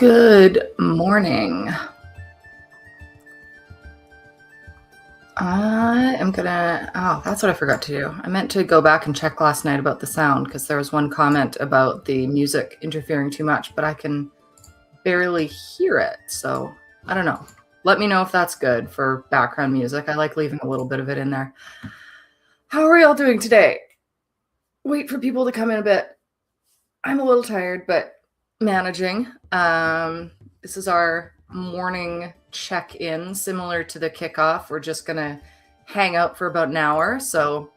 Good morning. That's what I forgot to do. I meant to go back and check last night about the sound because there was one comment about the music interfering too much, but I can barely hear it. So I don't know. Let me know if that's good for background music. I like leaving a little bit of it in there. How are y'all doing today? Wait for people to come in a bit. I'm a little tired, but managing. This is our morning check-in, similar to the kickoff. We're just gonna hang out for about an hour, so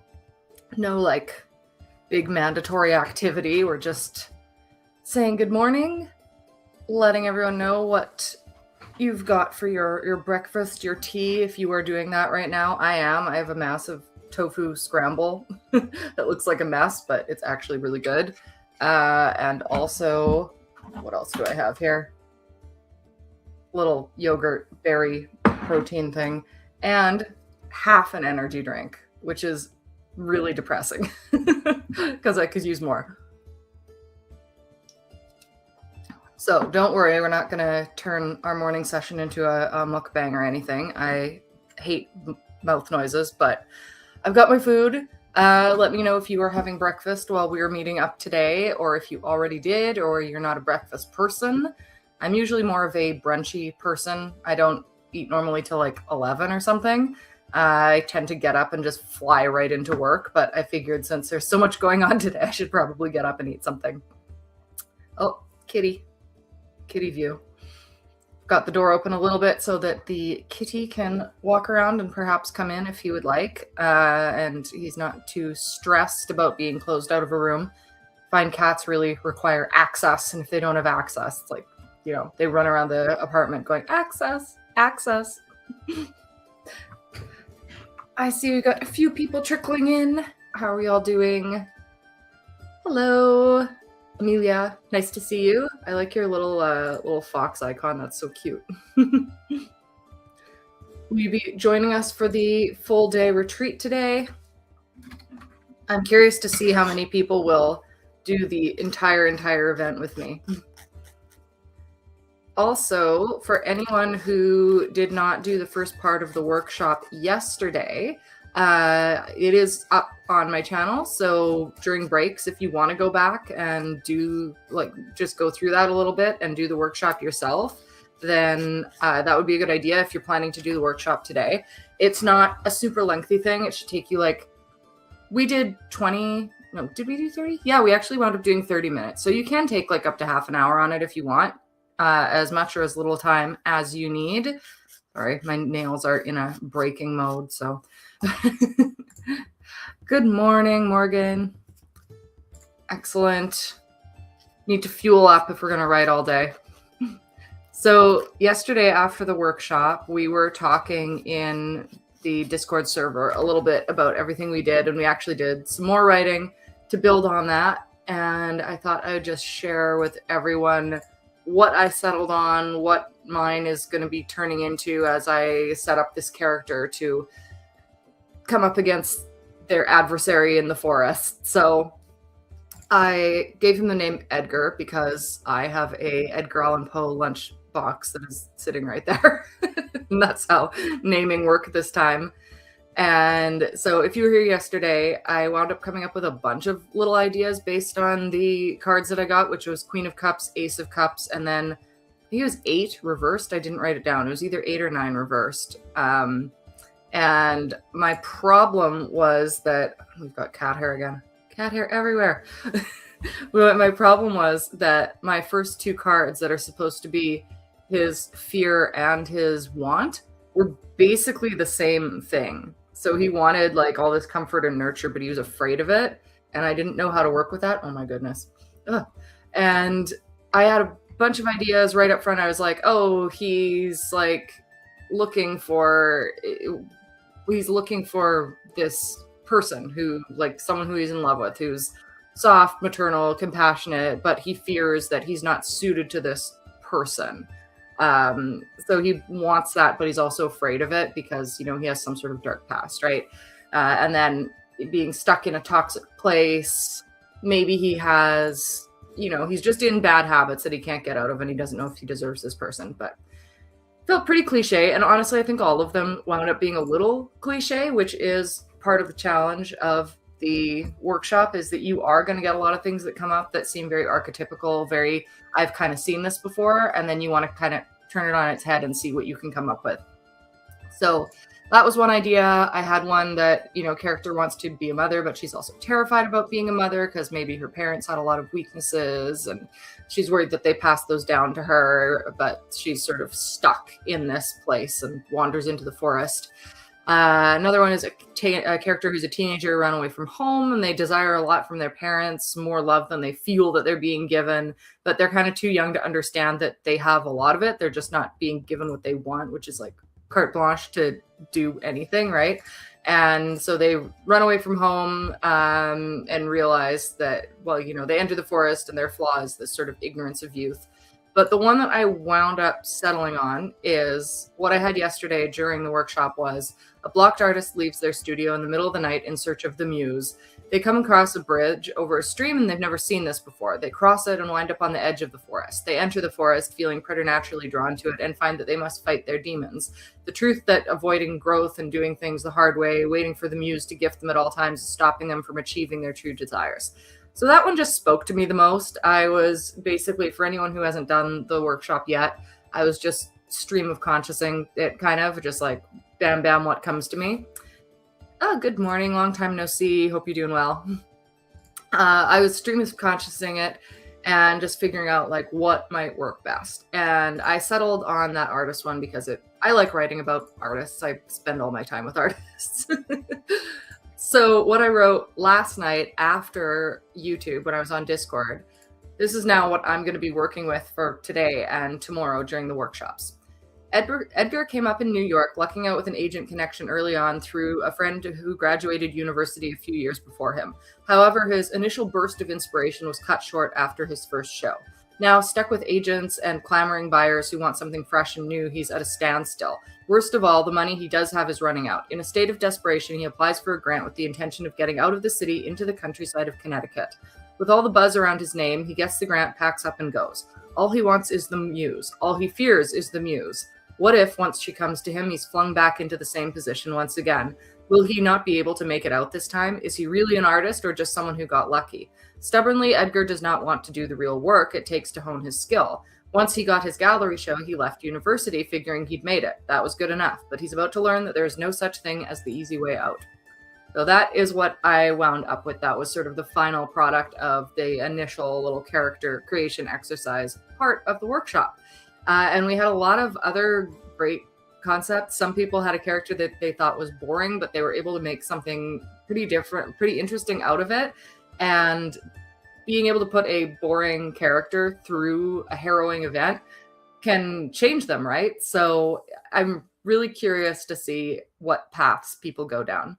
no like big mandatory activity. We're just saying good morning, letting everyone know what you've got for your breakfast, your tea, if you are doing that right now. I have a massive tofu scramble that looks like a mess, but it's actually really good. And also, what else do I have here? Little yogurt berry protein thing, and half an energy drink, which is really depressing because I could use more. So don't worry, we're not going to turn our morning session into a mukbang or anything. I hate mouth noises, but I've got my food. Let me know if you are having breakfast while we are meeting up today, or if you already did, or you're not a breakfast person. I'm usually more of a brunchy person. I don't eat normally till like 11 or something. I tend to get up and just fly right into work, but I figured since there's so much going on today, I should probably get up and eat something. Oh, kitty view. Got the door open a little bit so that the kitty can walk around and perhaps come in if he would like. And he's not too stressed about being closed out of a room. I find cats really require access, and if they don't have access, it's like, they run around the apartment going, access. I see we got a few people trickling in. How are y'all doing? Hello, Amelia. Nice to see you. I like your little fox icon. That's so cute. Will you be joining us for the full day retreat today? I'm curious to see how many people will do the entire event with me. Also, for anyone who did not do the first part of the workshop yesterday, it is up on my channel. So during breaks, if you want to go back and do just go through that a little bit and do the workshop yourself, then that would be a good idea if you're planning to do the workshop today. It's not a super lengthy thing. It should take you we did 20. No, did we do 30? Yeah, we actually wound up doing 30 minutes. So you can take up to half an hour on it if you want. As much or as little time as you need. Sorry, my nails are in a breaking mode, so. Good morning, Morgan. Excellent. Need to fuel up if we're going to write all day. So yesterday after the workshop, we were talking in the Discord server a little bit about everything we did, and we actually did some more writing to build on that. And I thought I would just share with everyone what I settled on, what mine is going to be turning into as I set up this character to come up against their adversary in the forest. So I gave him the name Edgar because I have a Edgar Allan Poe lunch box that is sitting right there. And that's how naming worked this time. And so if you were here yesterday, I wound up coming up with a bunch of little ideas based on the cards that I got, which was Queen of Cups, Ace of Cups, and then I think it was 8 reversed. I didn't write it down. It was either 8 or 9 reversed. And my problem was that we've got cat hair again. Cat hair everywhere. My problem was that my first 2 cards that are supposed to be his fear and his want were basically the same thing. So he wanted all this comfort and nurture, but he was afraid of it. And I didn't know how to work with that. Oh my goodness. Ugh. And I had a bunch of ideas right up front. I was like, oh, he's looking for this person who someone who he's in love with, who's soft, maternal, compassionate, but he fears that he's not suited to this person. So he wants that, but he's also afraid of it because, he has some sort of dark past, right? And then being stuck in a toxic place, maybe he has he's just in bad habits that he can't get out of, and he doesn't know if he deserves this person. But felt pretty cliche, and honestly, I think all of them wound up being a little cliche, which is part of the challenge of the workshop, is that you are going to get a lot of things that come up that seem very archetypical, very, I've kind of seen this before, and then you want to kind of turn it on its head and see what you can come up with. So that was one idea. I had one that, character wants to be a mother, but she's also terrified about being a mother because maybe her parents had a lot of weaknesses and she's worried that they passed those down to her, but she's sort of stuck in this place and wanders into the forest. Another one is a character who's a teenager, run away from home, and they desire a lot from their parents, more love than they feel that they're being given, but they're kind of too young to understand that they have a lot of it. They're just not being given what they want, which is like carte blanche to do anything, right? And so they run away from home and realize that, they enter the forest, and their flaw is this sort of ignorance of youth. But the one that I wound up settling on is what I had yesterday during the workshop was a blocked artist leaves their studio in the middle of the night in search of the muse. They come across a bridge over a stream, and they've never seen this before. They cross it and wind up on the edge of the forest. They enter the forest feeling preternaturally drawn to it and find that they must fight their demons. The truth that avoiding growth and doing things the hard way, waiting for the muse to gift them at all times, is stopping them from achieving their true desires. So that one just spoke to me the most. I was basically, for anyone who hasn't done the workshop yet, I was just stream of consciousing it, kind of just like bam, bam, what comes to me. Oh, good morning. Long time no see. Hope you're doing well. I was stream of consciousing it and just figuring out like what might work best. And I settled on that artist one because I like writing about artists. I spend all my time with artists. So what I wrote last night after YouTube when I was on Discord, this is now what I'm going to be working with for today and tomorrow during the workshops. Edgar came up in New York, lucking out with an agent connection early on through a friend who graduated university a few years before him. However, his initial burst of inspiration was cut short after his first show. Now, stuck with agents and clamoring buyers who want something fresh and new, he's at a standstill. Worst of all, the money he does have is running out. In a state of desperation, he applies for a grant with the intention of getting out of the city into the countryside of Connecticut. With all the buzz around his name, he gets the grant, packs up, and goes. All he wants is the muse. All he fears is the muse. What if, once she comes to him, he's flung back into the same position once again? Will he not be able to make it out this time? Is he really an artist or just someone who got lucky? Stubbornly, Edgar does not want to do the real work it takes to hone his skill. Once he got his gallery show, he left university figuring he'd made it. That was good enough, but he's about to learn that there is no such thing as the easy way out. So that is what I wound up with. That was sort of the final product of the initial little character creation exercise part of the workshop. And we had a lot of other great concepts. Some people had a character that they thought was boring, but they were able to make something pretty different, pretty interesting out of it. And being able to put a boring character through a harrowing event can change them, right? So I'm really curious to see what paths people go down.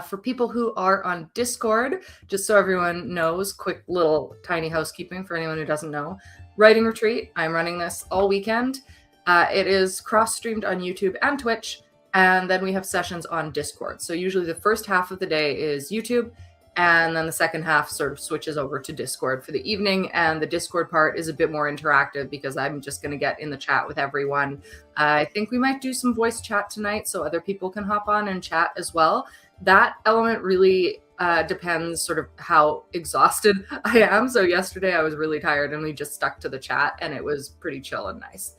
For people who are on Discord, just so everyone knows, quick little tiny housekeeping for anyone who doesn't know. Writing retreat. I'm running this all weekend. It is cross-streamed on YouTube and Twitch, and then we have sessions on Discord. So usually the first half of the day is YouTube, and then the second half sort of switches over to Discord for the evening, and the Discord part is a bit more interactive because I'm just going to get in the chat with everyone. I think we might do some voice chat tonight so other people can hop on and chat as well. That element really depends sort of how exhausted I am. So yesterday I was really tired and we just stuck to the chat and it was pretty chill and nice.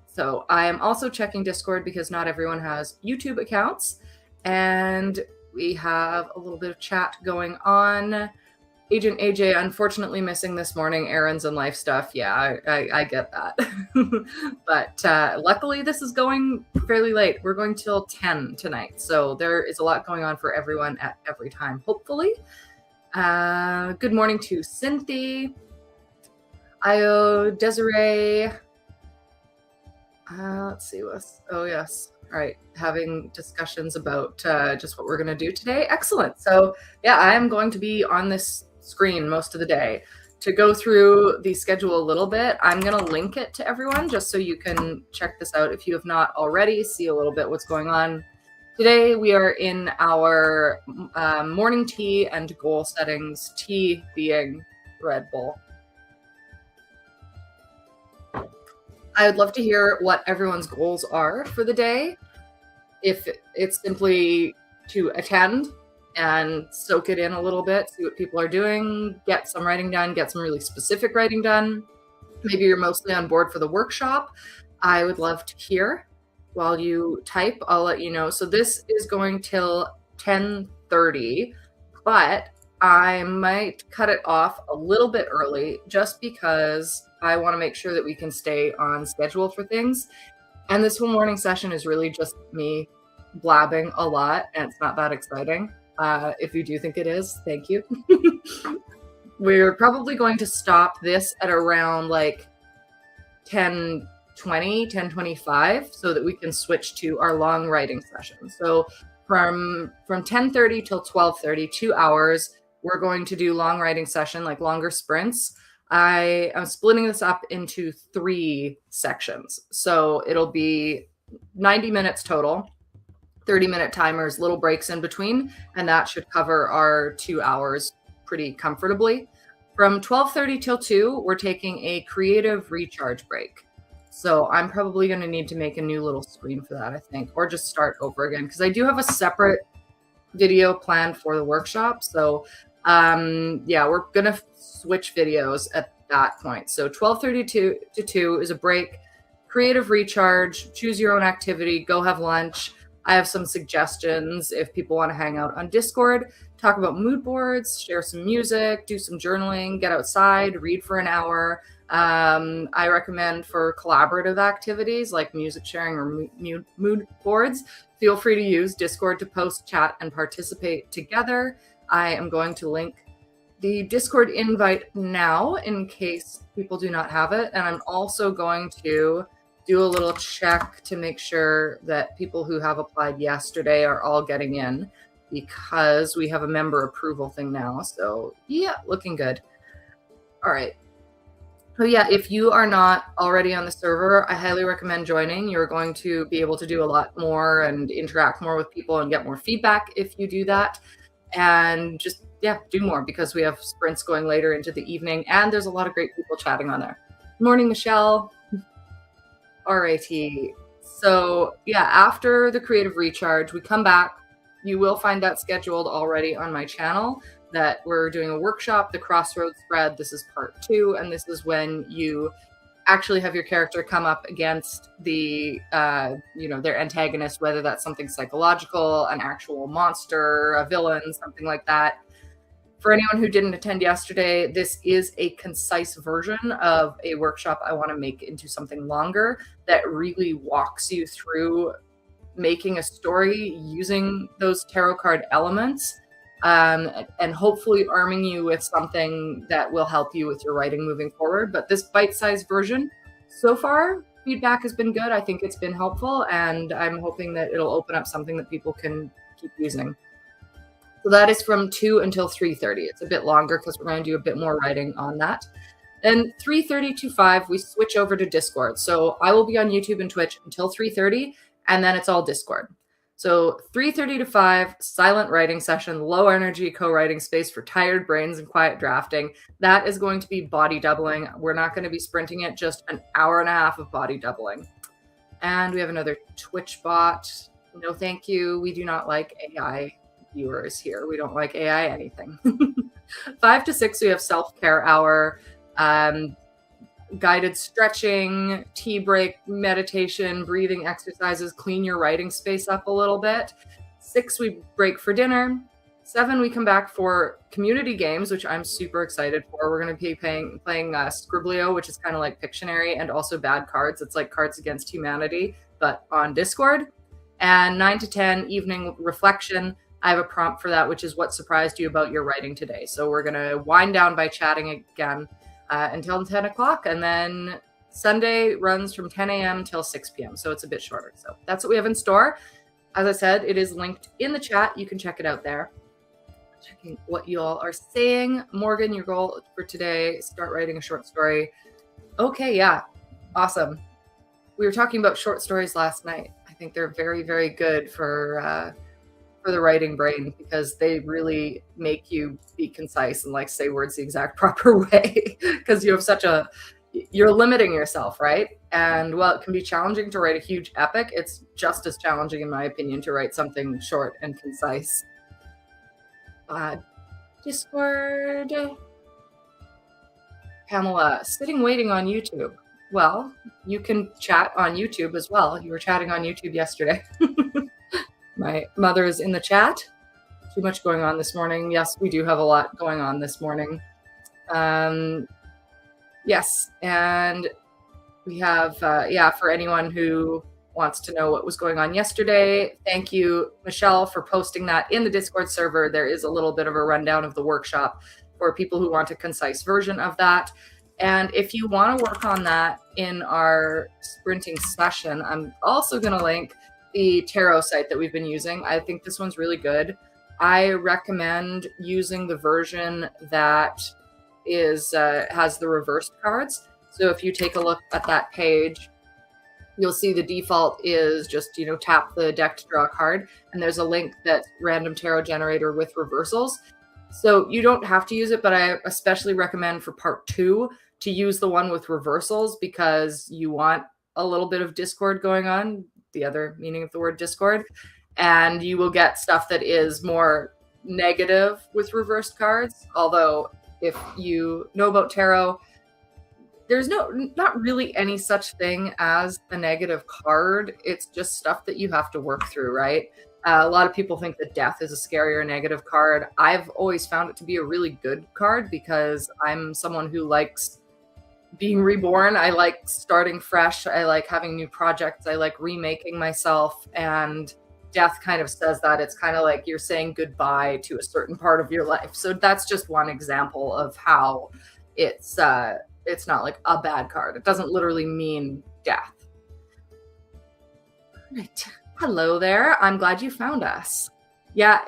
So I am also checking Discord because not everyone has YouTube accounts. And we have a little bit of chat going on. Agent AJ, unfortunately missing this morning, errands and life stuff. Yeah, I get that. But luckily this is going fairly late. We're going till 10 tonight. So there is a lot going on for everyone at every time, hopefully. Good morning to Cynthia, Io, Desiree. Let's see what's, oh yes. All right, having discussions about just what we're going to do today. Excellent. So yeah, I am going to be on this screen most of the day. To go through the schedule a little bit, I'm going to link it to everyone just so you can check this out if you have not already, see a little bit what's going on. Today we are in our morning tea and goal settings, tea being Red Bull. I would love to hear what everyone's goals are for the day. If it's simply to attend and soak it in a little bit, see what people are doing, get some writing done, get some really specific writing done. Maybe you're mostly on board for the workshop. I would love to hear. While you type, I'll let you know. So this is going till 10:30, but I might cut it off a little bit early just because I want to make sure that we can stay on schedule for things. And this whole morning session is really just me blabbing a lot, and it's not that exciting. If you do think it is, thank you. We're probably going to stop this at around like 10:20, 10:25, so that we can switch to our long writing session. So from 10:30 till 12:30, 2 hours, we're going to do long writing session, like longer sprints. I am splitting this up into 3 sections. So it'll be 90 minutes total, 30-minute timers, little breaks in between, and that should cover our 2 hours pretty comfortably. From 12:30 till 2, we're taking a creative recharge break. So I'm probably going to need to make a new little screen for that, I think, or just start over again, because I do have a separate video planned for the workshop. So yeah, we're going to switch videos at that point. So 12:30 to 2 is a break, creative recharge, choose your own activity, go have lunch. I have some suggestions if people want to hang out on Discord, talk about mood boards, share some music, do some journaling, get outside, read for an hour. I recommend for collaborative activities like music sharing or mood boards, feel free to use Discord to post, chat, and participate together. I am going to link the Discord invite now in case people do not have it. And I'm also going to do a little check to make sure that people who have applied yesterday are all getting in, because we have a member approval thing now. So yeah, looking good. All right. So yeah, if you are not already on the server, I highly recommend joining. You're going to be able to do a lot more and interact more with people and get more feedback if you do that. And just, yeah, do more, because we have sprints going later into the evening, and there's a lot of great people chatting on there. Morning, Michelle. Alrighty. So yeah, after the creative recharge, we come back. You will find that scheduled already on my channel, that we're doing a workshop, the Crossroads spread. This is part 2, and this is when you actually have your character come up against the, their antagonist, whether that's something psychological, an actual monster, a villain, something like that. For anyone who didn't attend yesterday, this is a concise version of a workshop I want to make into something longer that really walks you through making a story using those tarot card elements, and hopefully arming you with something that will help you with your writing moving forward. But this bite-sized version, so far, feedback has been good. I think it's been helpful, and I'm hoping that it'll open up something that people can keep using. So that is from 2 until 3:30. It's a bit longer because we're going to do a bit more writing on that. Then 3:30 to 5, we switch over to Discord. So I will be on YouTube and Twitch until 3:30, and then it's all Discord. So 3:30 to 5, silent writing session, low energy co-writing space for tired brains and quiet drafting. That is going to be body doubling. We're not going to be sprinting it, just an hour and a half of body doubling. And we have another Twitch bot. No, thank you. We do not like AI viewers here. We don't like AI anything. 5 to 6, we have self-care hour, guided stretching, tea break, meditation, breathing exercises, clean your writing space up a little bit. 6, we break for dinner. 7, we come back for community games, which I'm super excited for. We're going to be playing Scriblio, which is kind of like Pictionary, and also Bad Cards. It's like Cards Against Humanity, but on Discord. And 9 to 10, evening reflection. I have a prompt for that, which is what surprised you about your writing today. So we're going to wind down by chatting again until 10 o'clock. And then Sunday runs from 10 a.m. till 6 p.m. So it's a bit shorter. So that's what we have in store. As I said, it is linked in the chat. You can check it out there. Checking what you all are saying. Morgan, your goal for today, start writing a short story. Okay, yeah. Awesome. We were talking about short stories last night. I think they're very, very good for the writing brain, because they really make you be concise and like say words the exact proper way, because you have such a you're limiting yourself, right? And while it can be challenging to write a huge epic, it's just as challenging, in my opinion, to write something short and concise. Discord. Pamela, sitting waiting on YouTube. Well, you can chat on YouTube as well. You were chatting on YouTube yesterday. My mother is in the chat. Too much going on this morning. Yes, we do have a lot going on this morning. Yes, and we have, for anyone who wants to know what was going on yesterday, thank you, Michelle, for posting that in the Discord server. There is a little bit of a rundown of the workshop for people who want a concise version of that. And if you want to work on that in our sprinting session, I'm also going to link the tarot site that we've been using. I think this one's really good. I recommend using the version that is has the reversed cards. So if you take a look at that page, you'll see the default is just, tap the deck to draw a card. And there's a link that's random tarot generator with reversals. So you don't have to use it, but I especially recommend for part 2 to use the one with reversals, because you want a little bit of discord going on, the other meaning of the word discord, and you will get stuff that is more negative with reversed cards. Although if you know about tarot, there's not really any such thing as a negative card. It's just stuff that you have to work through, right? A lot of people think that death is a scary or negative card. I've always found it to be a really good card, because I'm someone who likes being reborn. I like starting fresh. I like having new projects. I like remaking myself. And death kind of says that. It's kind of like you're saying goodbye to a certain part of your life. So that's just one example of how it's not like a bad card. It doesn't literally mean death. Right. Hello there. I'm glad you found us. Yeah,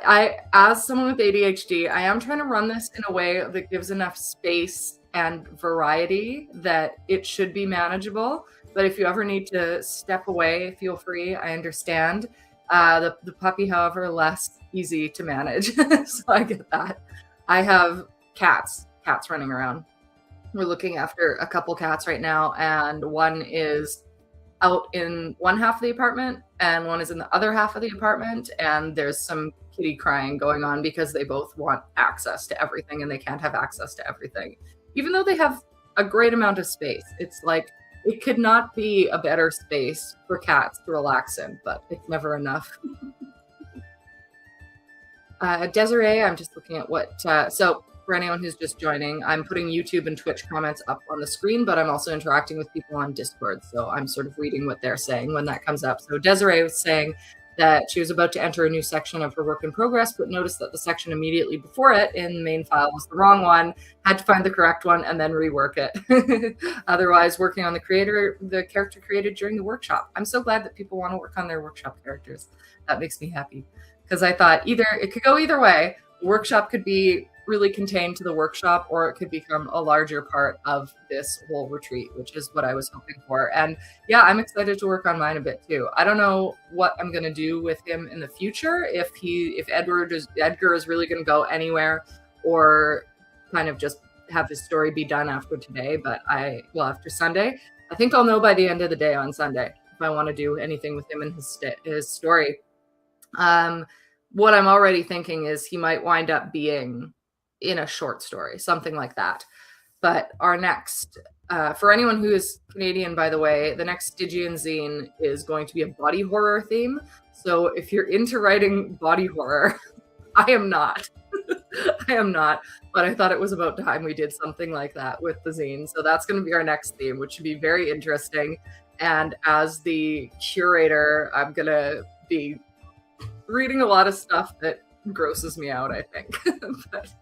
as someone with ADHD, I am trying to run this in a way that gives enough space and variety that it should be manageable. But if you ever need to step away, feel free. I understand. The puppy, however, less easy to manage. So I get that. I have cats running around. We're looking after a couple cats right now, and one is out in one half of the apartment and one is in the other half of the apartment, and there's some kitty crying going on because they both want access to everything and they can't have access to everything, even though they have a great amount of space. It's like it could not be a better space for cats to relax in, but it's never enough. Desiree, I'm just looking at what so for anyone who's just joining, I'm putting YouTube and Twitch comments up on the screen, but I'm also interacting with people on Discord. So I'm sort of reading what they're saying when that comes up. So Desiree was saying that she was about to enter a new section of her work in progress, but noticed that the section immediately before it in the main file was the wrong one, had to find the correct one and then rework it. Otherwise, working on the character created during the workshop. I'm so glad that people want to work on their workshop characters. That makes me happy, because I thought it could go either way. The workshop could be really contained to the workshop, or it could become a larger part of this whole retreat, which is what I was hoping for. And yeah, I'm excited to work on mine a bit too. I don't know what I'm going to do with him in the future, if Edgar is really going to go anywhere, or kind of just have his story be done after today, but after Sunday. I think I'll know by the end of the day on Sunday if I want to do anything with him and his story. What I'm already thinking is he might wind up being in a short story, something like that. But our next, for anyone who is Canadian, by the way, the next Stygian zine is going to be a body horror theme. So if you're into writing body horror, I am not. I am not. But I thought it was about time we did something like that with the zine. So that's going to be our next theme, which should be very interesting. And as the curator, I'm going to be reading a lot of stuff that grosses me out, I think. But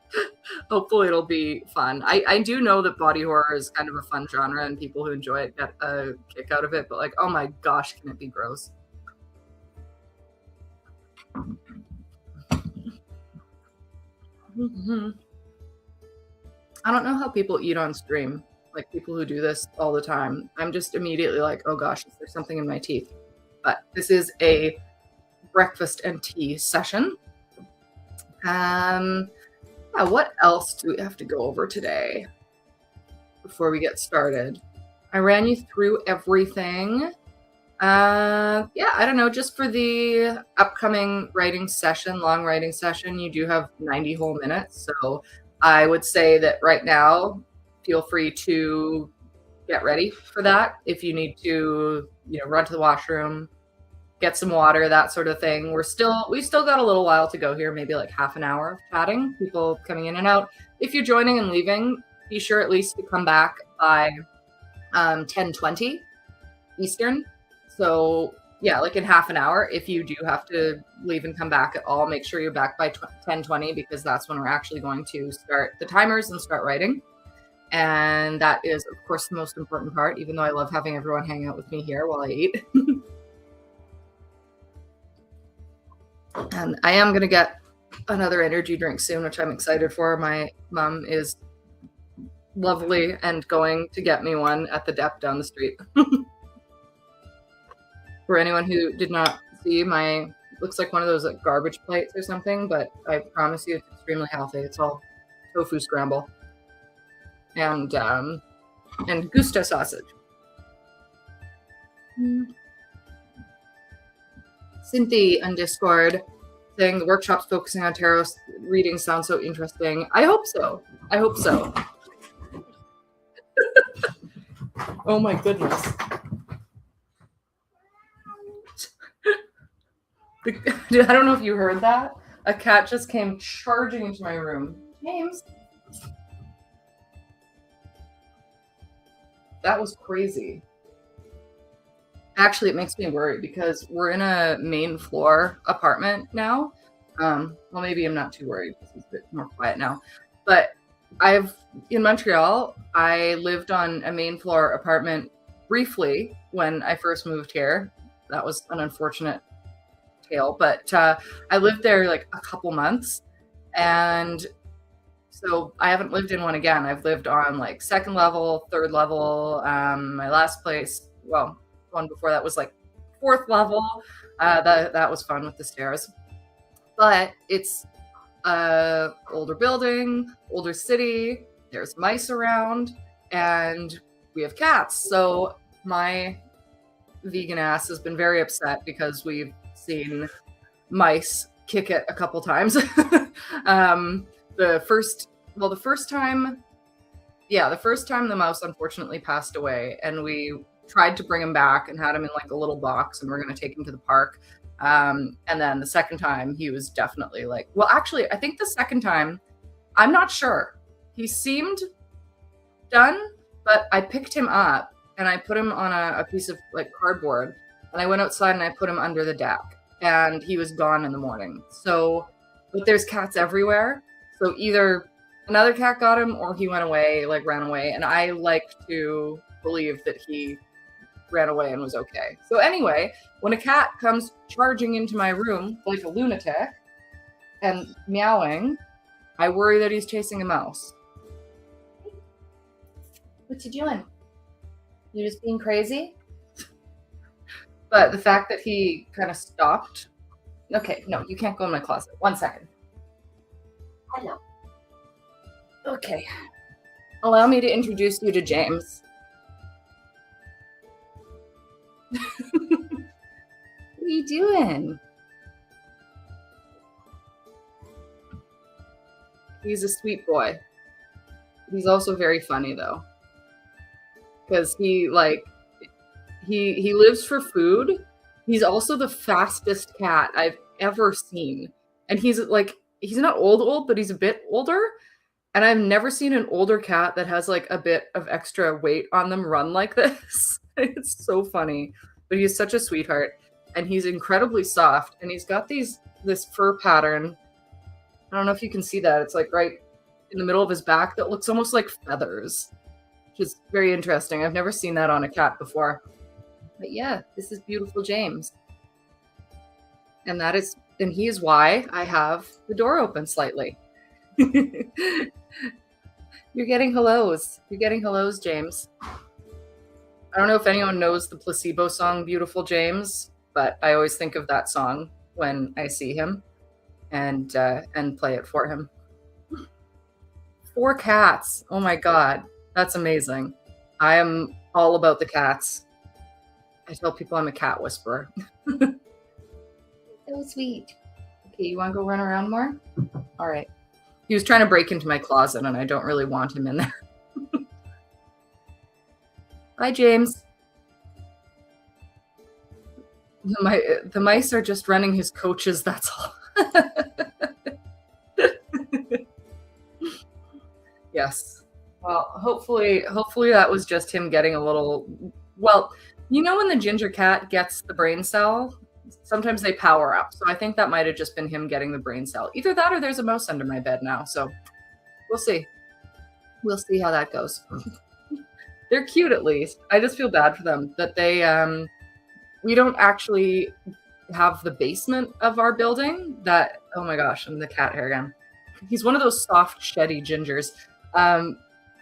hopefully it'll be fun. I do know that body horror is kind of a fun genre and people who enjoy it get a kick out of it, but like, oh my gosh, can it be gross? I don't know how people eat on stream, like people who do this all the time. I'm just immediately like, oh gosh, is there something in my teeth? But this is a breakfast and tea session. What else do we have to go over today before we get started? I ran you through everything. Yeah, I don't know, just for the upcoming writing session, long writing session, you do have 90 whole minutes. So I would say that right now, feel free to get ready for that. If you need to, run to the washroom, get some water, that sort of thing. We still got a little while to go here, maybe like half an hour of chatting, people coming in and out. If you're joining and leaving, be sure at least to come back by 10:20 Eastern. So yeah, like in half an hour. If you do have to leave and come back at all, make sure you're back by 10:20 because that's when we're actually going to start the timers and start writing. And that is, of course, the most important part, even though I love having everyone hang out with me here while I eat. And I am going to get another energy drink soon, which I'm excited for. My mom is lovely and going to get me one at the dep down the street. For anyone who did not see, looks like one of those like garbage plates or something, but I promise you it's extremely healthy. It's all tofu scramble and Gusto sausage. Cynthia on Discord saying the workshop's focusing on tarot reading sounds so interesting. I hope so. Oh my goodness. I don't know if you heard that. A cat just came charging into my room. James. That was crazy. Actually, it makes me worry because we're in a main floor apartment now. Well, maybe I'm not too worried because it's a bit more quiet now. But in Montreal, I lived on a main floor apartment briefly when I first moved here. That was an unfortunate tale, but I lived there like a couple months. And so I haven't lived in one again. I've lived on like second level, third level. My last place, well, one before that was like fourth level. That was fun with the stairs. But it's a older building, older city. There's mice around, and we have cats. So my vegan ass has been very upset because we've seen mice kick it a couple times. The first time the mouse unfortunately passed away, and we tried to bring him back and had him in like a little box, and we're going to take him to the park. And then the second time he was definitely like, well, actually, I think the second time, I'm not sure. He seemed done, but I picked him up and I put him on a piece of like cardboard, and I went outside and I put him under the deck, and he was gone in the morning. So, but there's cats everywhere. So either another cat got him or he ran away. And I like to believe that he ran away and was okay. So anyway, when a cat comes charging into my room like a lunatic and meowing, I worry that he's chasing a mouse. What you doing? You just being crazy? But the fact that he kind of stopped. Okay, no, you can't go in my closet. 1 second. Hello. Okay. Allow me to introduce you to James. What are you doing? He's a sweet boy. He's also very funny though. Because he lives for food. He's also the fastest cat I've ever seen. And he's not old, but he's a bit older. And I've never seen an older cat that has like a bit of extra weight on them run like this. It's so funny. But he's such a sweetheart. And he's incredibly soft. And he's got this fur pattern. I don't know if you can see that. It's like right in the middle of his back that looks almost like feathers. Which is very interesting. I've never seen that on a cat before. But yeah, this is beautiful James. And he is why I have the door open slightly. You're getting hellos. You're getting hellos, James. I don't know if anyone knows the Placebo song Beautiful James, but I always think of that song when I see him and play it for him. 4 cats. Oh my God. That's amazing. I am all about the cats. I tell people I'm a cat whisperer. So sweet. Okay, you want to go run around more? All right. He was trying to break into my closet, and I don't really want him in there. Bye, James. The mice are just running his coaches, that's all. Yes. Well, hopefully that was just him getting a little... Well, you know when the ginger cat gets the brain cell, sometimes they power up. So I think that might have just been him getting the brain cell. Either that or there's a mouse under my bed now. So we'll see. We'll see how that goes. They're cute at least. I just feel bad for them that they... we don't actually have the basement of our building that... Oh my gosh, and the cat hair again. He's one of those soft, sheddy gingers.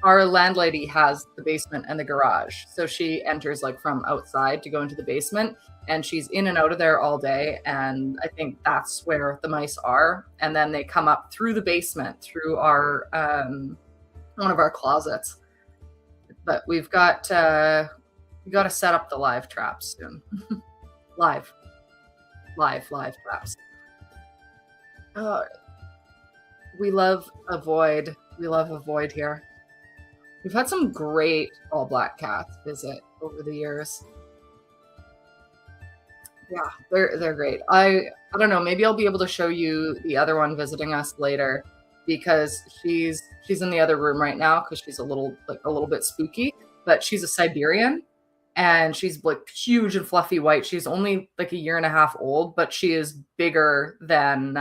Our landlady has the basement and the garage. So she enters like from outside to go into the basement, and she's in and out of there all day. And I think that's where the mice are. And then they come up through the basement, through our one of our closets. But we've got to set up the live traps soon. live traps. We love a void. We love a void here. We've had some great all black cats visit over the years. Yeah, they're great. I don't know, maybe I'll be able to show you the other one visiting us later, because she's in the other room right now because she's a little bit spooky, but she's a Siberian and she's like huge and fluffy white. She's only like a year and a half old, but she is bigger than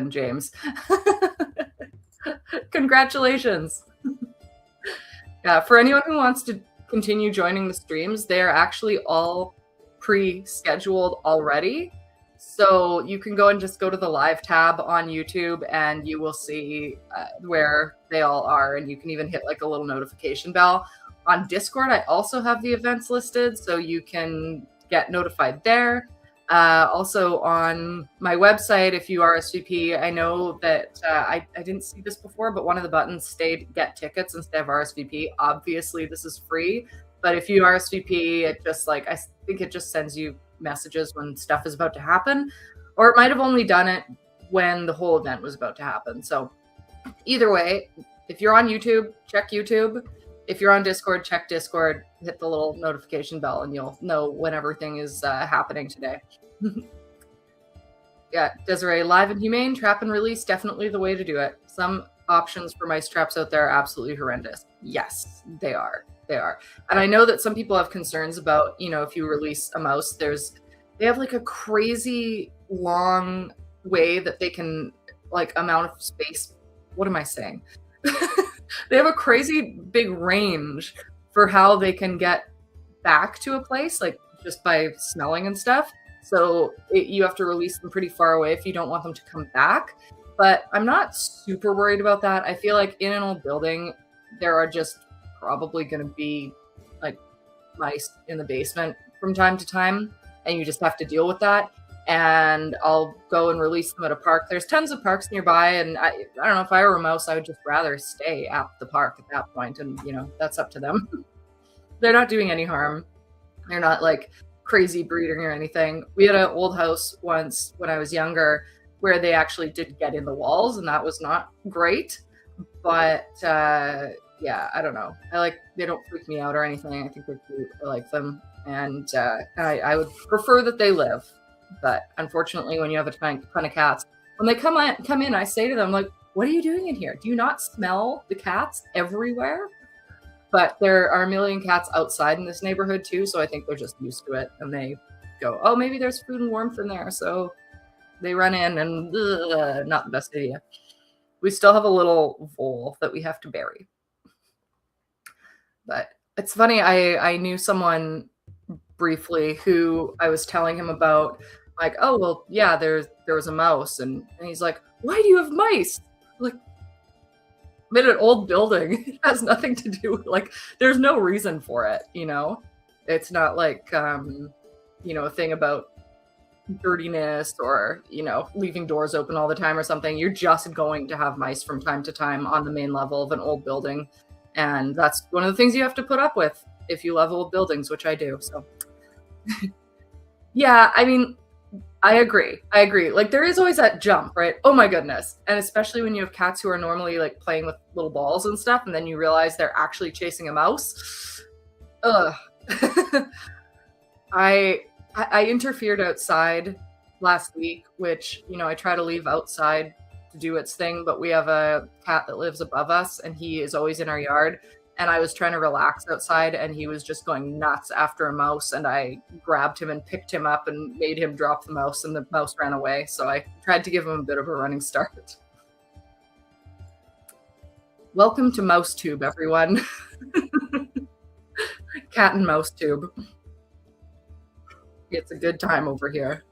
James. Congratulations. Yeah, for anyone who wants to continue joining the streams, they're actually all pre-scheduled already. So you can go and just go to the live tab on YouTube and you will see where they all are. And you can even hit like a little notification bell. On Discord, I also have the events listed, so you can get notified there. Also on my website, if you RSVP, I know that I didn't see this before, but one of the buttons stayed get tickets instead of RSVP. Obviously, this is free, but if you RSVP, it just I think it just sends you messages when stuff is about to happen, or it might have only done it when the whole event was about to happen. So either way, if you're on YouTube, check YouTube. If you're on Discord, check Discord, hit the little notification bell, and you'll know when everything is happening today. Yeah, Desiree, live and humane, trap and release, definitely the way to do it. Some options for mice traps out there are absolutely horrendous. Yes, they are. They are. And I know that some people have concerns about, if you release a mouse, they have like a crazy long way that they can, amount of space. What am I saying? They have a crazy big range for how they can get back to a place, just by smelling and stuff. So you have to release them pretty far away if you don't want them to come back. But I'm not super worried about that. I feel like in an old building, there are just probably going to be mice in the basement from time to time, and you just have to deal with that. And I'll go and release them at a park. There's tons of parks nearby, and I don't know, if I were a mouse, I would just rather stay at the park at that point, and that's up to them. They're not doing any harm. They're not crazy breeding or anything. We had an old house once when I was younger where they actually did get in the walls, and that was not great. But yeah, I don't know. They don't freak me out or anything. I think they're cute. I like them, and I would prefer that they live. But unfortunately, when you have a ton of cats, when they come in, I say to them, what are you doing in here? Do you not smell the cats everywhere? But there are a million cats outside in this neighborhood too, so I think they're just used to it. And they go, oh, maybe there's food and warmth in there. So they run in, and not the best idea. We still have a little vole that we have to bury. But it's funny, I knew someone briefly who I was telling him about, oh, well, yeah, there was a mouse. And he's like, why do you have mice? I'm in an old building. It has nothing to do with, there's no reason for it, It's not a thing about dirtiness or, leaving doors open all the time or something. You're just going to have mice from time to time on the main level of an old building. And that's one of the things you have to put up with. if you love old buildings, which I do. So yeah, I mean, I agree. I agree. Like there is always that jump, right? Oh my goodness. And especially when you have cats who are normally like playing with little balls and stuff, and then you realize they're actually chasing a mouse. Ugh. I interfered outside last week, which, you know, I try to leave outside to do its thing, but we have a cat that lives above us and he is always in our yard. And I was trying to relax outside and he was just going nuts after a mouse, and I grabbed him and picked him up and made him drop the mouse, and the mouse ran away. So I tried to give him a bit of a running start. Welcome to MouseTube, everyone. Cat and MouseTube. It's a good time over here.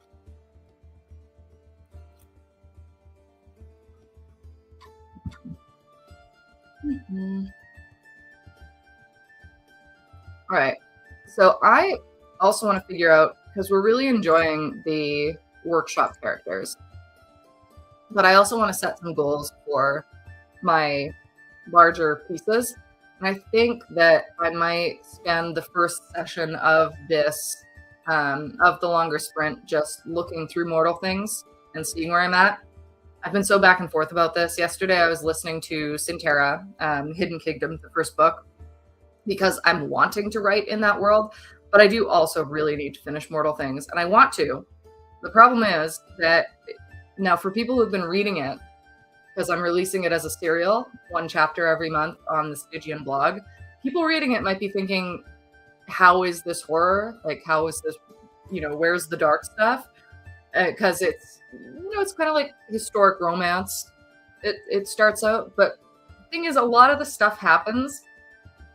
All right. So I also want to figure out, because we're really enjoying the workshop characters, but I also want to set some goals for my larger pieces. And I think that I might spend the first session of this, of the longer sprint, just looking through Mortal Things and seeing where I'm at. I've been so back and forth about this. Yesterday, I was listening to Sinterra, Hidden Kingdom, the first book, because I'm wanting to write in that world, but I do also really need to finish Mortal Things, and I want to. The problem is that now for people who've been reading it, because I'm releasing it as a serial, one chapter every month on the Stygian blog, people reading it might be thinking, how is this horror? Like, how is this, you know, where's the dark stuff? Because it's, you know, it's kind of like historic romance. It starts out, but the thing is, a lot of the stuff happens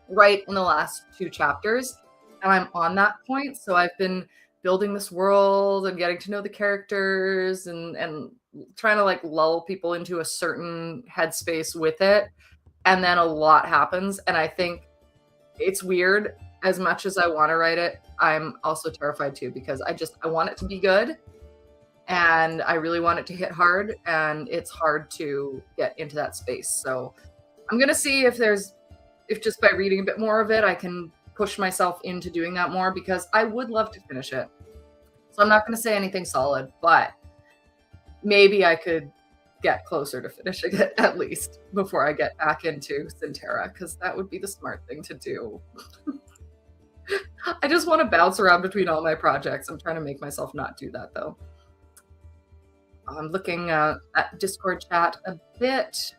right in the last 2 chapters, and I'm on that point. So I've been building this world and getting to know the characters and trying to like lull people into a certain headspace with it, and then a lot happens, and I think it's weird. As much as I want to write it, I'm also terrified too, because I want it to be good, and I really want it to hit hard, and it's hard to get into that space. So I'm gonna see if just by reading a bit more of it, I can push myself into doing that more, because I would love to finish it. So I'm not going to say anything solid, but maybe I could get closer to finishing it at least before I get back into Sinterra, because that would be the smart thing to do. I just want to bounce around between all my projects. I'm trying to make myself not do that, though. I'm looking at Discord chat a bit.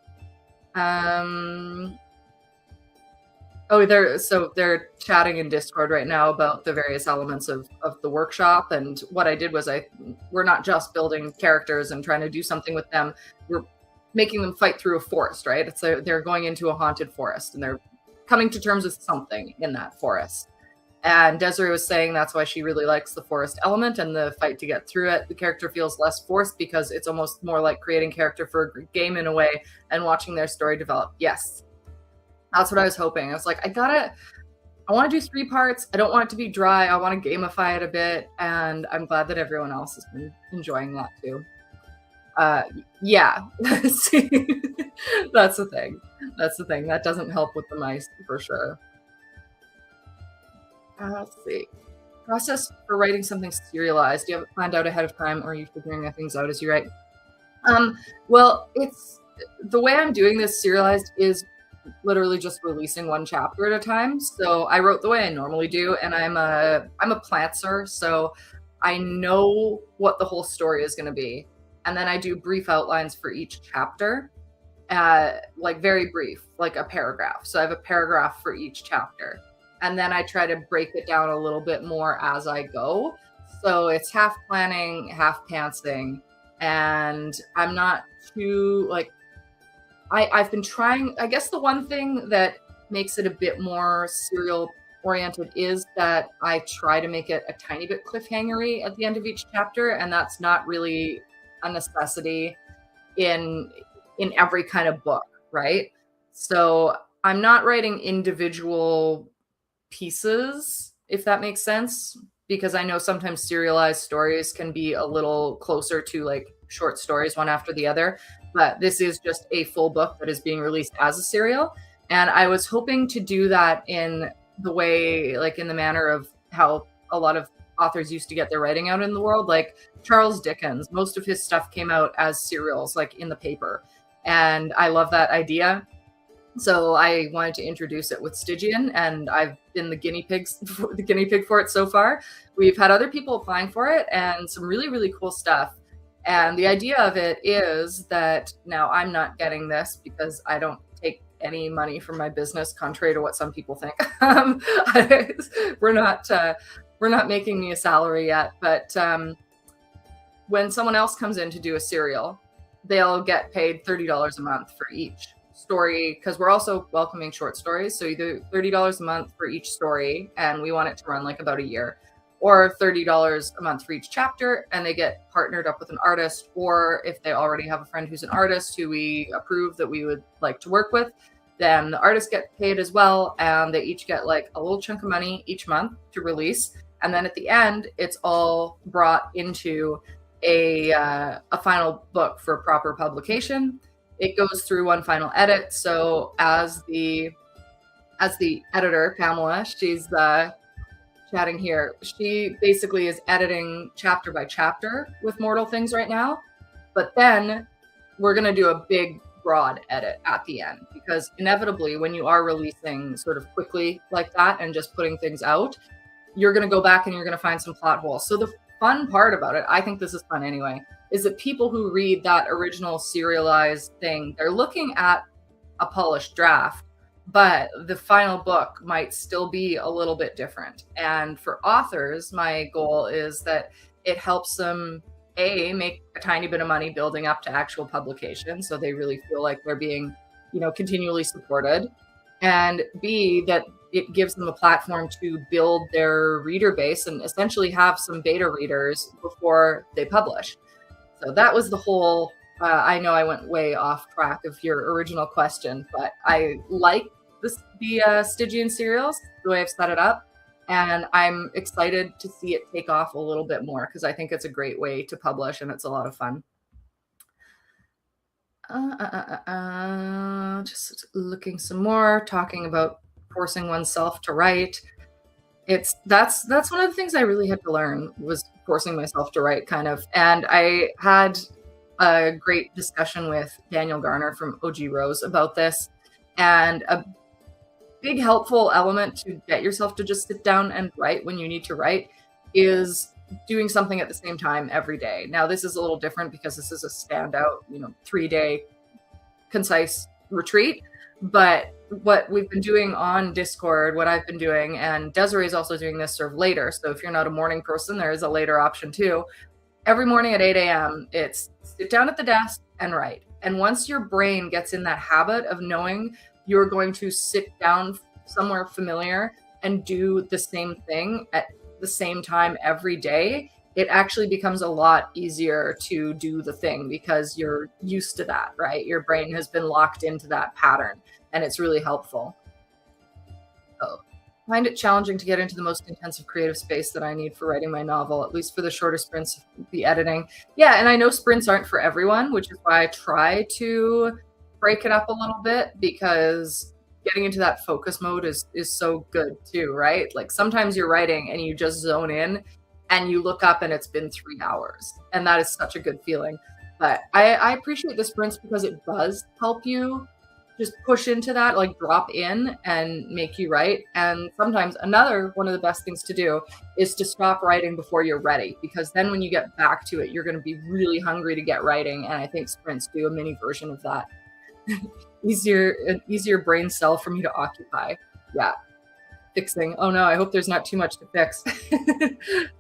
Oh, they're chatting in Discord right now about the various elements of the workshop. And what I did was we're not just building characters and trying to do something with them. We're making them fight through a forest, right? They're going into a haunted forest, and they're coming to terms with something in that forest. And Desiree was saying that's why she really likes the forest element and the fight to get through it. The character feels less forced because it's almost more like creating character for a game in a way and watching their story develop. Yes. That's what I was hoping. I was like, I want to do 3 parts. I don't want it to be dry. I want to gamify it a bit. And I'm glad that everyone else has been enjoying that too. Yeah. See, that's the thing. That doesn't help with the mice for sure. Let's see. Process for writing something serialized. Do you have it planned out ahead of time, or are you figuring things out as you write? Well, it's the way I'm doing this serialized is literally just releasing 1 chapter at a time. So I wrote the way I normally do, and I'm a plantser, so I know what the whole story is going to be, and then I do brief outlines for each chapter, like very brief, like a paragraph. So I have a paragraph for each chapter, and then I try to break it down a little bit more as I go. So it's half planning, half pantsing, and I'm not too like. I've been trying, I guess the one thing that makes it a bit more serial oriented is that I try to make it a tiny bit cliffhangery at the end of each chapter, and that's not really a necessity in every kind of book, right? So I'm not writing individual pieces, if that makes sense, because I know sometimes serialized stories can be a little closer to like short stories one after the other. But this is just a full book that is being released as a serial. And I was hoping to do that in the way, like in the manner of how a lot of authors used to get their writing out in the world. Like Charles Dickens, most of his stuff came out as serials, like in the paper. And I love that idea. So I wanted to introduce it with Stygian, and I've been the guinea pig for it so far. We've had other people applying for it and some really, really cool stuff. And the idea of it is that now I'm not getting this because I don't take any money from my business, contrary to what some people think. We're not making me a salary yet, but when someone else comes in to do a serial, they'll get paid $30 a month for each story, because we're also welcoming short stories. So either $30 a month for each story, and we want it to run like about a year, or $30 a month for each chapter, and they get partnered up with an artist, or if they already have a friend who's an artist who we approve that we would like to work with, then the artists get paid as well, and they each get like a little chunk of money each month to release. And then at the end, it's all brought into a final book for proper publication. It goes through one final edit. So as the editor, Pamela, she's chatting here, she basically is editing chapter by chapter with Mortal Things right now. But then we're going to do a big, broad edit at the end, because inevitably when you are releasing sort of quickly like that and just putting things out, you're going to go back and you're going to find some plot holes. So the fun part about it, I think this is fun anyway, is that people who read that original serialized thing, they're looking at a polished draft, but the final book might still be a little bit different. And for authors, my goal is that it helps them, A, make a tiny bit of money building up to actual publication, so they really feel like they're being, continually supported, and B, that it gives them a platform to build their reader base and essentially have some beta readers before they publish. So that was the whole, I know I went way off track of your original question, but I like the Stygian serials, the way I've set it up, and I'm excited to see it take off a little bit more, because I think it's a great way to publish and it's a lot of fun. Just looking some more, talking about forcing oneself to write. That's one of the things I really had to learn, was forcing myself to write, kind of. And I had a great discussion with Daniel Garner from OG Rose about this. And a big helpful element to get yourself to just sit down and write when you need to write is doing something at the same time every day. Now, this is a little different because this is a standout, 3-day concise retreat. But what we've been doing on Discord, what I've been doing, and Desiree is also doing this sort of later. So if you're not a morning person, there is a later option too. Every morning at 8 a.m., it's sit down at the desk and write. And once your brain gets in that habit of knowing you're going to sit down somewhere familiar and do the same thing at the same time every day, it actually becomes a lot easier to do the thing because you're used to that, right? Your brain has been locked into that pattern, and it's really helpful. So, I find it challenging to get into the most intensive creative space that I need for writing my novel, at least for the shorter sprints, the editing. Yeah, and I know sprints aren't for everyone, which is why I try to break it up a little bit, because getting into that focus mode is so good too, right? Like sometimes you're writing and you just zone in and you look up and it's been 3 hours, and that is such a good feeling. But I appreciate the sprints because it does help you just push into that, like drop in and make you write. And sometimes another one of the best things to do is to stop writing before you're ready, because then when you get back to it, you're going to be really hungry to get writing. And I think sprints do a mini version of that. An easier brain cell for me to occupy. Yeah. Fixing. Oh no, I hope there's not too much to fix.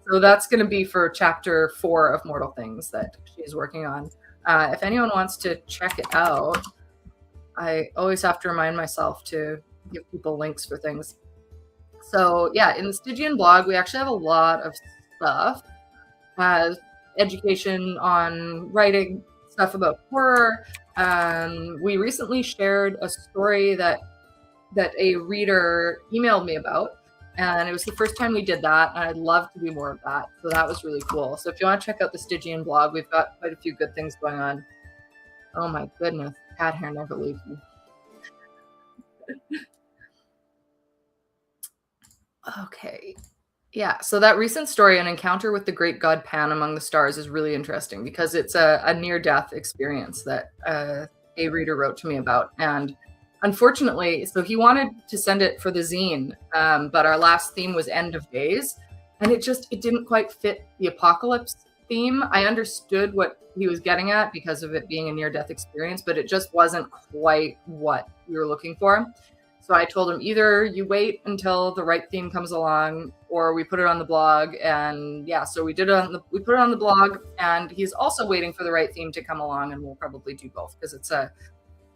So that's going to be for chapter 4 of Mortal Things that she's working on. If anyone wants to check it out, I always have to remind myself to give people links for things. So yeah, in the Stygian blog, we actually have a lot of stuff. Education on writing, stuff about horror. We recently shared a story that a reader emailed me about, and it was the first time we did that, and I'd love to do more of that. So that was really cool. So if you want to check out the Stygian blog, we've got quite a few good things going on. Oh my goodness, cat hair never leaves me. Okay. Yeah, so that recent story, An Encounter with the Great God Pan Among the Stars, is really interesting because it's a near-death experience that a reader wrote to me about. And unfortunately, so he wanted to send it for the zine, but our last theme was End of Days, and it didn't quite fit the apocalypse theme. I understood what he was getting at because of it being a near-death experience, but it just wasn't quite what we were looking for. So I told him either you wait until the right theme comes along or we put it on the blog. And yeah, so we put it on the blog, and he's also waiting for the right theme to come along, and we'll probably do both because it's a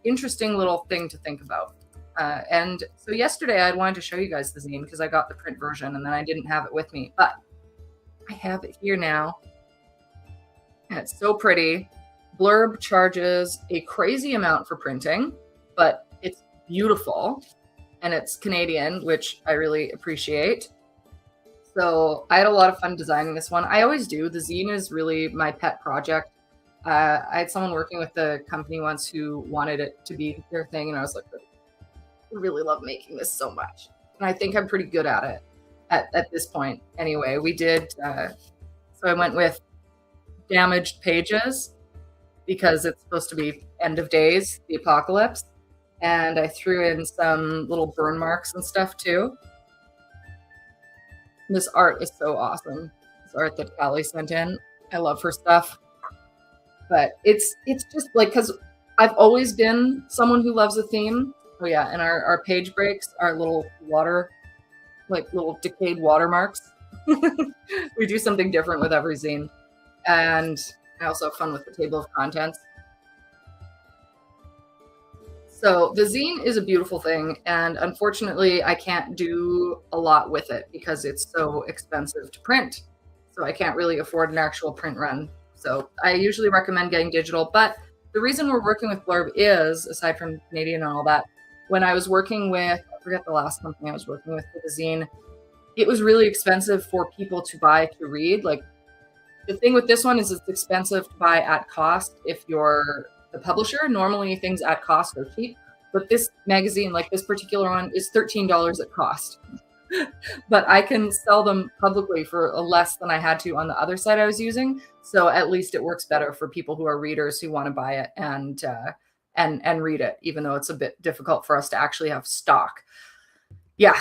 interesting little thing to think about. And so yesterday I wanted to show you guys the zine because I got the print version and then I didn't have it with me, but I have it here now. And it's so pretty. Blurb charges a crazy amount for printing, but it's beautiful. And it's Canadian, which I really appreciate. So I had a lot of fun designing this one. I always do. The zine is really my pet project. I had someone working with the company once who wanted it to be their thing, and I was like, I really love making this so much. And I think I'm pretty good at it at this point. Anyway, we did, so I went with damaged pages because it's supposed to be End of Days, the apocalypse. And I threw in some little burn marks and stuff too. This art is so awesome. This art that Callie sent in. I love her stuff. But it's just like, because I've always been someone who loves a theme. Oh yeah, and our page breaks are little water, like little decayed watermarks. We do something different with every zine. And I also have fun with the table of contents. So the zine is a beautiful thing, and unfortunately I can't do a lot with it because it's so expensive to print. So I can't really afford an actual print run. So I usually recommend getting digital, but the reason we're working with Blurb is, aside from Canadian and all that, when I was working with, I forget the last company I was working with the zine, it was really expensive for people to buy to read. Like, the thing with this one is it's expensive to buy at cost if you're the publisher. Normally things at cost are cheap, but this magazine, like this particular one, is $13 at cost. But I can sell them publicly for less than I had to on the other site I was using. So at least it works better for people who are readers who want to buy it and read it, even though it's a bit difficult for us to actually have stock. Yeah.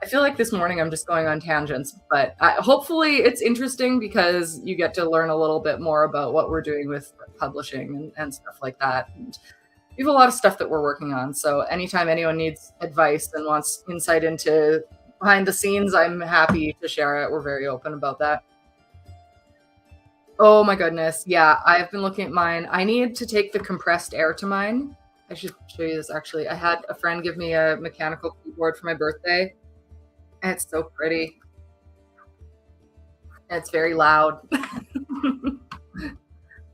I feel like this morning I'm just going on tangents, but hopefully it's interesting because you get to learn a little bit more about what we're doing with publishing and stuff like that. And we have a lot of stuff that we're working on. So anytime anyone needs advice and wants insight into behind the scenes, I'm happy to share it. We're very open about that. Oh my goodness. Yeah, I've been looking at mine. I need to take the compressed air to mine. I should show you this actually. I had a friend give me a mechanical keyboard for my birthday. And it's so pretty. And it's very loud.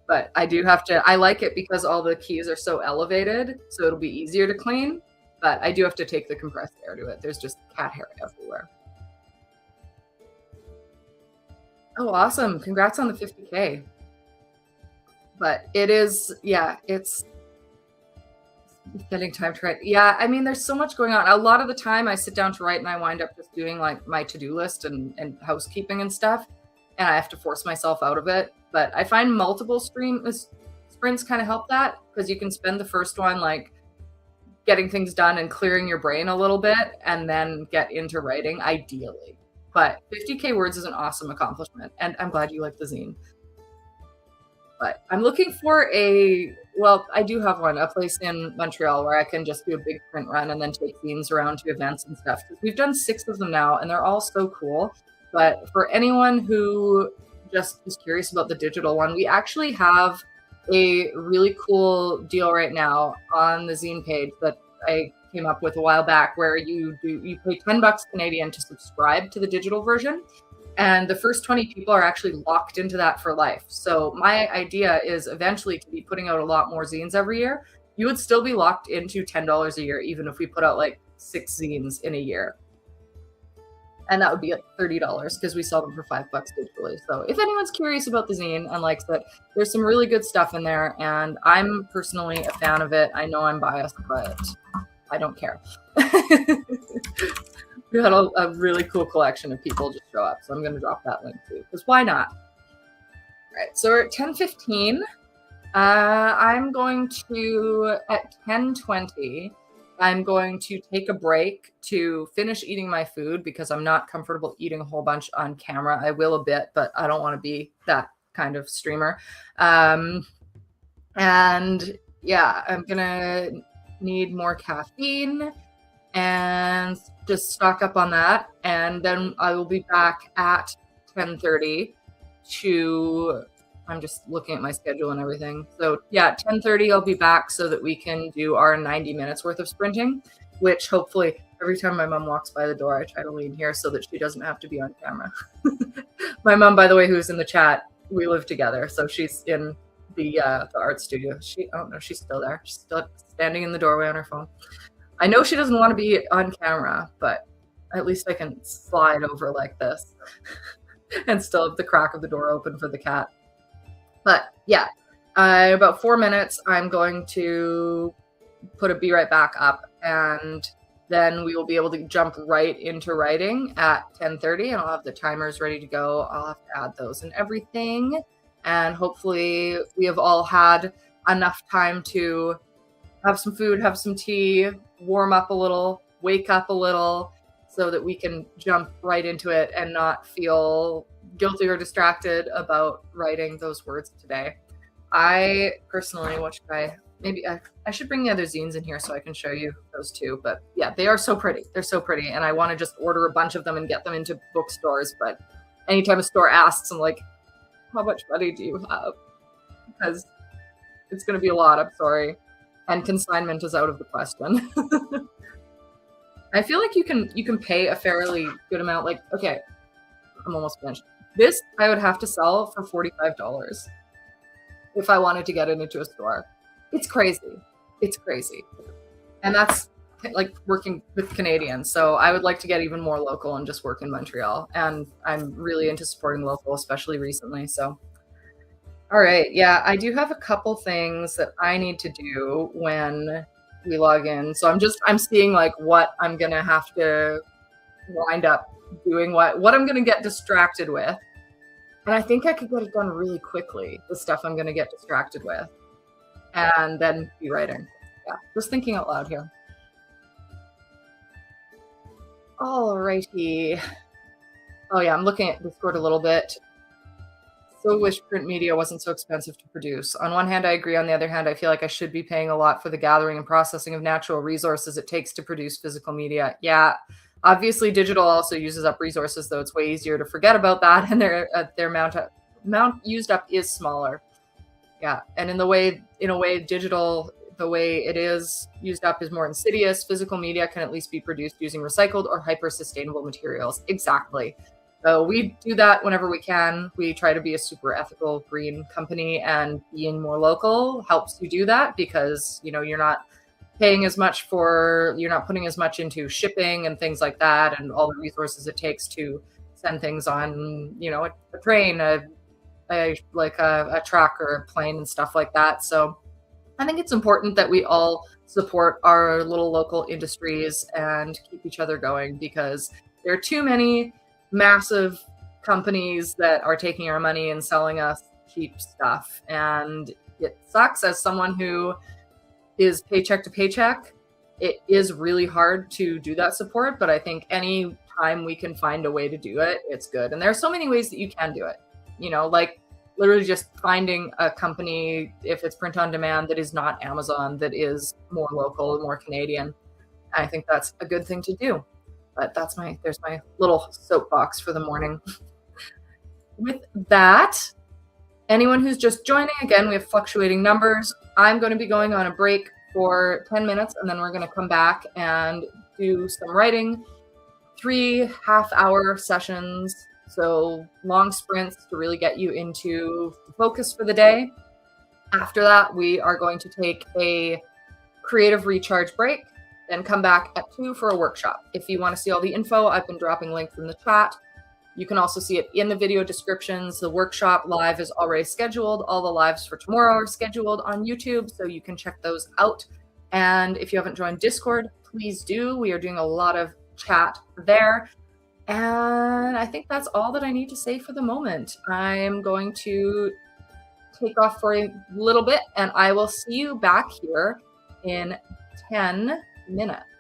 But I do have to, I like it because all the keys are so elevated, so it'll be easier to clean. But I do have to take the compressed air to it. There's just cat hair everywhere. Oh, awesome. Congrats on the 50K. But it is, yeah, it's spending time to write. Yeah, I mean, there's so much going on. A lot of the time I sit down to write and I wind up just doing like my to-do list and housekeeping and stuff. And I have to force myself out of it. But I find multiple sprints kind of help that, because you can spend the first one like getting things done and clearing your brain a little bit and then get into writing, ideally. But 50K words is an awesome accomplishment. And I'm glad you like the zine. But I'm looking for I do have one, a place in Montreal where I can just do a big print run and then take zines around to events and stuff. We've done 6 of them now and they're all so cool. But for anyone who just is curious about the digital one, we actually have a really cool deal right now on the zine page that I came up with a while back, where you pay $10 Canadian to subscribe to the digital version. And the first 20 people are actually locked into that for life. So my idea is eventually to be putting out a lot more zines every year. You would still be locked into $10 a year, even if we put out like 6 zines in a year. And that would be like $30 because we sell them for $5 digitally. So if anyone's curious about the zine and likes it, there's some really good stuff in there. And I'm personally a fan of it. I know I'm biased, but I don't care. We had a really cool collection of people just show up. So I'm going to drop that link too, because why not? All right. So we're at 10:15. I'm going to, at 10:20, I'm going to take a break to finish eating my food because I'm not comfortable eating a whole bunch on camera. I will a bit, but I don't want to be that kind of streamer. And yeah, I'm going to need more caffeine and just stock up on that. And then I will be back at 10:30 to, I'm just looking at my schedule and everything. So yeah, 10:30 I'll be back so that we can do our 90 minutes worth of sprinting, which hopefully every time my mom walks by the door, I try to lean here so that she doesn't have to be on camera. My mom, by the way, who's in the chat, we live together. So she's in the art studio. Oh no, she's still there. She's still standing in the doorway on her phone. I know she doesn't want to be on camera, but at least I can slide over like this and still have the crack of the door open for the cat. But yeah, about 4 minutes, I'm going to put a be right back up, and then we will be able to jump right into writing at 10:30, and I'll have the timers ready to go. I'll have to add those and everything. And hopefully we have all had enough time to have some food, have some tea, warm up a little, wake up a little, so that we can jump right into it and not feel guilty or distracted about writing those words today. I personally, maybe I should bring the other zines in here so I can show you those too. But yeah, they are so pretty. They're so pretty. And I want to just order a bunch of them and get them into bookstores. But anytime a store asks, I'm like, how much money do you have? Because it's going to be a lot, I'm sorry. And consignment is out of the question. I feel like you can pay a fairly good amount. Like, okay, I'm almost finished. This I would have to sell for $45 if I wanted to get it into a store. It's crazy. It's crazy. And that's like working with Canadians. So I would like to get even more local and just work in Montreal. And I'm really into supporting local, especially recently. So, all right. Yeah, I do have a couple things that I need to do when we log in. So I'm seeing like what I'm going to have to wind up doing, what I'm going to get distracted with. And I think I could get it done really quickly, the stuff I'm going to get distracted with, and then be writing. Yeah, just thinking out loud here. Alrighty. Oh yeah, I'm looking at Discord a little bit. So wish print media wasn't so expensive to produce. On one hand, I agree. On the other hand, I feel like I should be paying a lot for the gathering and processing of natural resources it takes to produce physical media. Yeah, obviously digital also uses up resources, though it's way easier to forget about that, and their amount used up is smaller. Yeah, and in a way, digital, the way it is used up is more insidious. Physical media can at least be produced using recycled or hyper-sustainable materials. Exactly. So we do that whenever we can. We try to be a super ethical green company, and being more local helps you do that because, you're not paying as much you're not putting as much into shipping and things like that and all the resources it takes to send things on, a train, a truck or a plane and stuff like that. So I think it's important that we all support our little local industries and keep each other going, because there are too many massive companies that are taking our money and selling us cheap stuff. And it sucks as someone who is paycheck to paycheck. It is really hard to do that support, but I think any time we can find a way to do it, it's good. And there are so many ways that you can do it, like literally just finding a company, if it's print on demand, that is not Amazon, that is more local, more Canadian. I think that's a good thing to do. But there's my little soapbox for the morning. With that, anyone who's just joining, again, we have fluctuating numbers. I'm going to be going on a break for 10 minutes, and then we're going to come back and do some writing, 3 half-hour sessions, so long sprints to really get you into focus for the day. After that, we are going to take a creative recharge break, then come back at 2 for a workshop. If you want to see all the info, I've been dropping links in the chat. You can also see it in the video descriptions. The workshop live is already scheduled. All the lives for tomorrow are scheduled on YouTube, so you can check those out. And if you haven't joined Discord, please do. We are doing a lot of chat there. And I think that's all that I need to say for the moment. I am going to take off for a little bit, and I will see you back here in 10 minutes.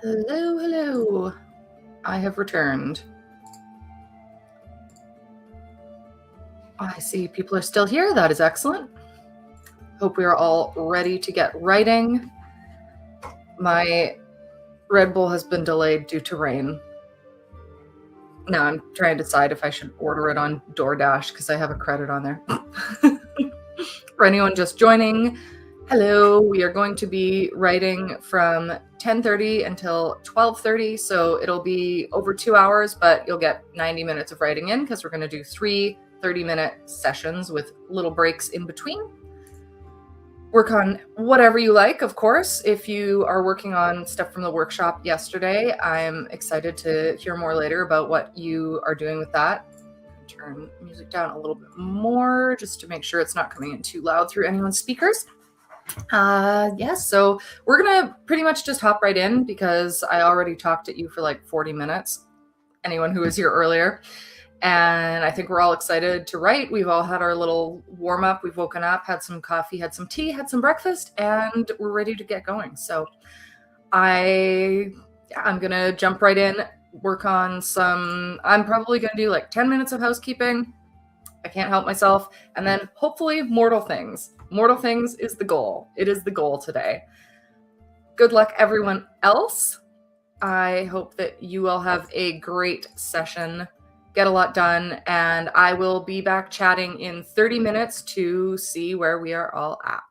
Hello, hello. I have returned. I see people are still here. That is excellent. Hope we are all ready to get writing. My Red Bull has been delayed due to rain. Now I'm trying to decide if I should order it on DoorDash because I have a credit on there. For anyone just joining, hello. We are going to be writing from 10:30 until 12:30, so it'll be over 2 hours, but you'll get 90 minutes of writing in because we're going to do 3 30-minute sessions with little breaks in between. Work on whatever you like, of course. If you are working on stuff from the workshop yesterday, I'm excited to hear more later about what you are doing with that. Turn music down a little bit more just to make sure it's not coming in too loud through anyone's speakers. Yes, so we're gonna pretty much just hop right in because I already talked at you for like 40 minutes, anyone who was here earlier. And I think we're all excited to write. We've all had our little warm up. We've woken up, had some coffee, had some tea, had some breakfast, and we're ready to get going. So I'm going to jump right in, work on I'm probably going to do like 10 minutes of housekeeping. I can't help myself. And then hopefully Mortal Things. Mortal Things is the goal. It is the goal today. Good luck, everyone else. I hope that you all have a great session. Get a lot done, and I will be back chatting in 30 minutes to see where we are all at.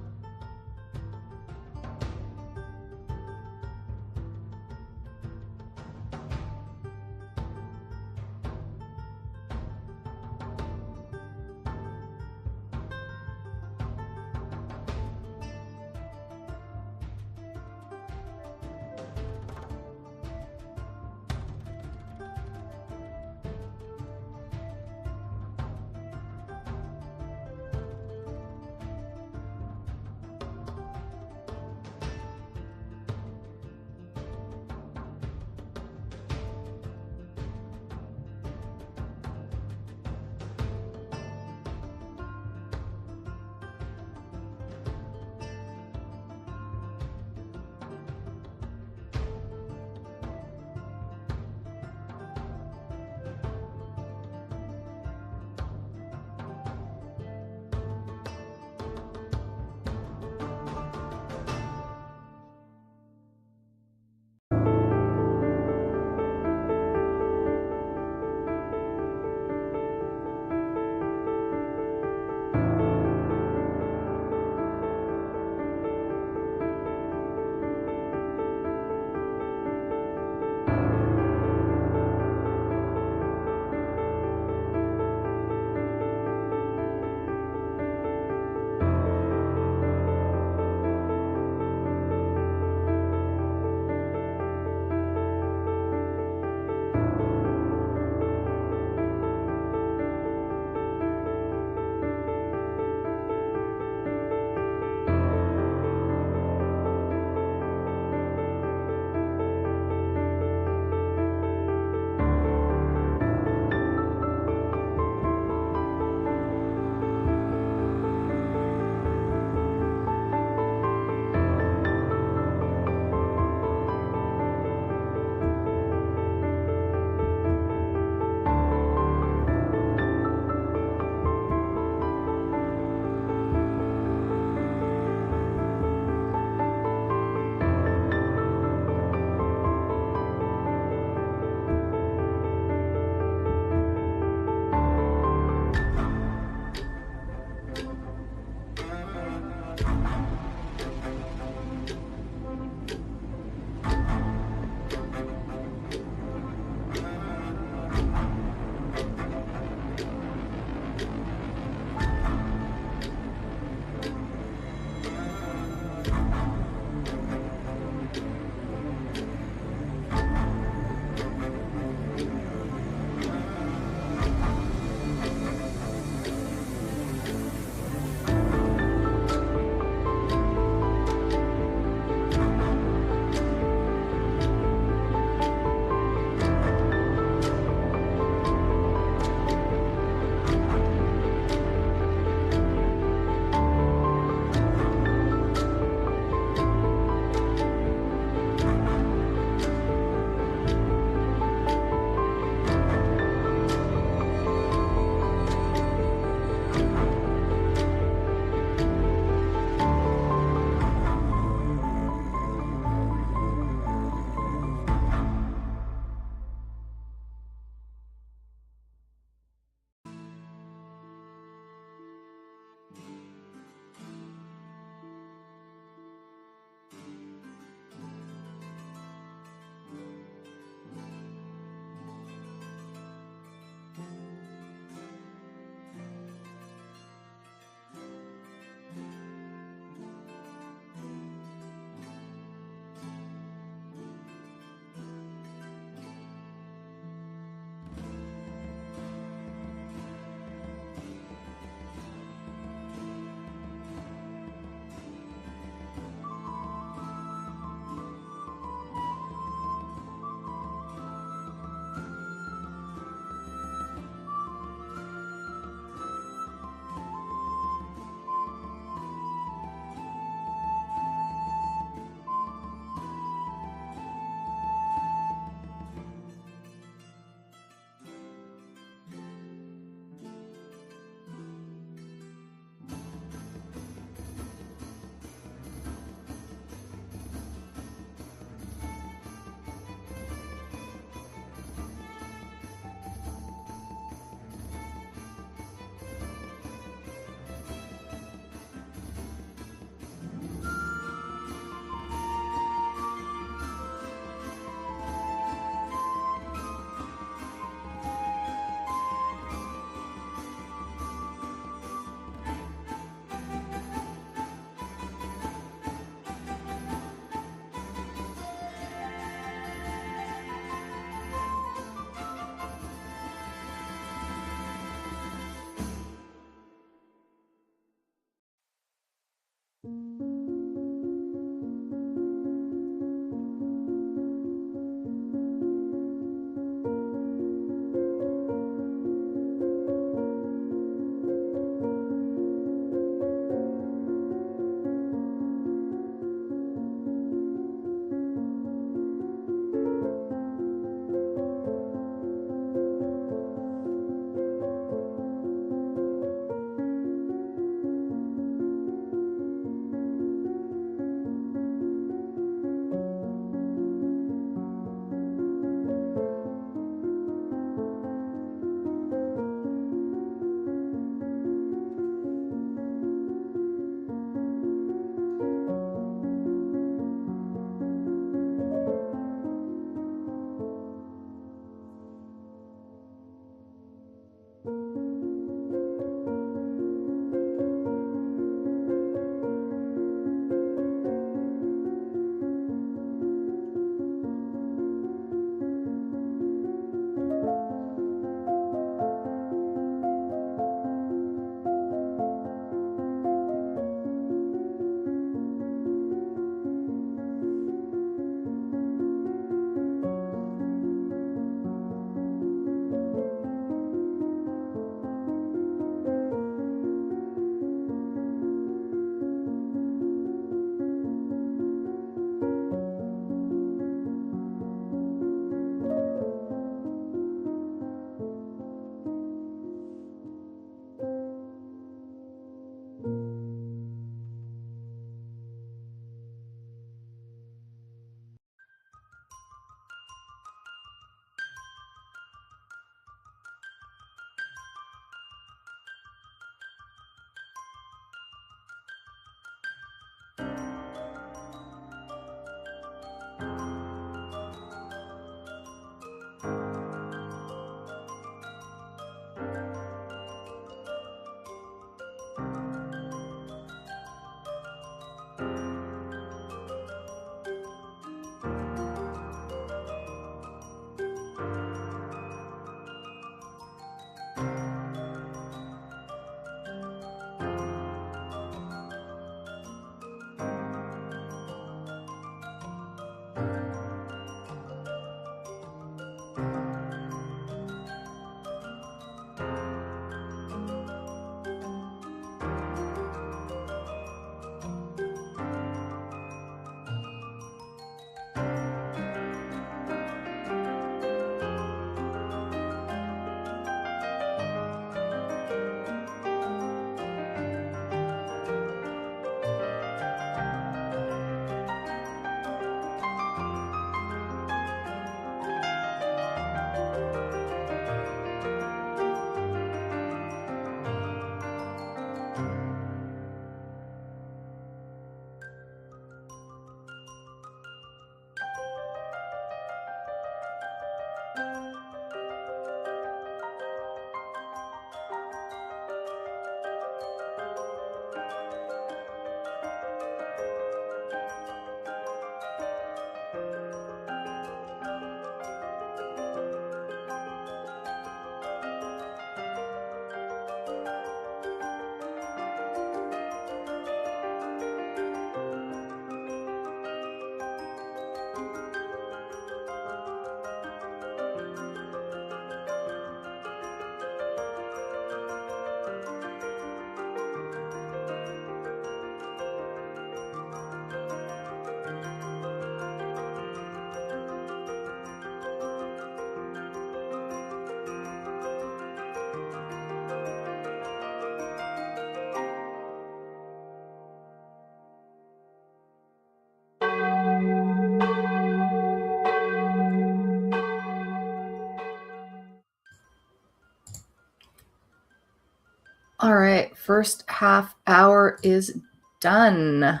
All right, first half hour is done. I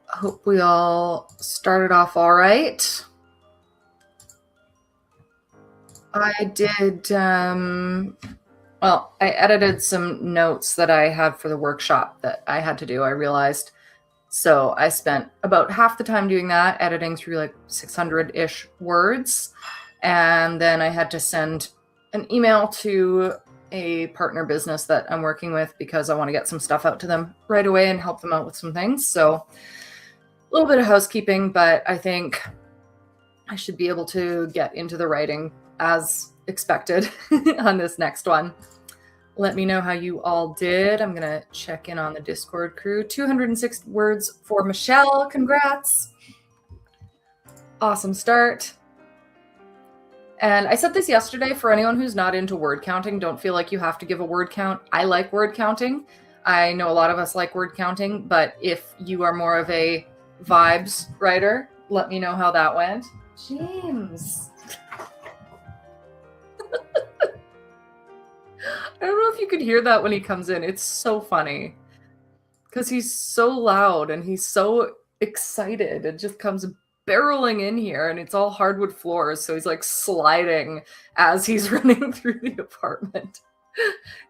hope we all started off all right. I did, well, I edited some notes that I had for the workshop that I had to do, I realized. So I spent about half the time doing that, editing through like 600-ish words. And then I had to send an email to a partner business that I'm working with because I want to get some stuff out to them right away and help them out with some things. So a little bit of housekeeping, but I think I should be able to get into the writing as expected on this next one. Let me know how you all did. I'm going to check in on the Discord crew. 206 words for Michelle. Congrats. Awesome start. And I said this yesterday, for anyone who's not into word counting, don't feel like you have to give a word count. I like word counting. I know a lot of us like word counting, but if you are more of a vibes writer, let me know how that went. James. I don't know if you could hear that when he comes in. It's so funny because he's so loud and he's so excited. It just comes barreling in here and it's all hardwood floors. So he's like sliding as he's running through the apartment.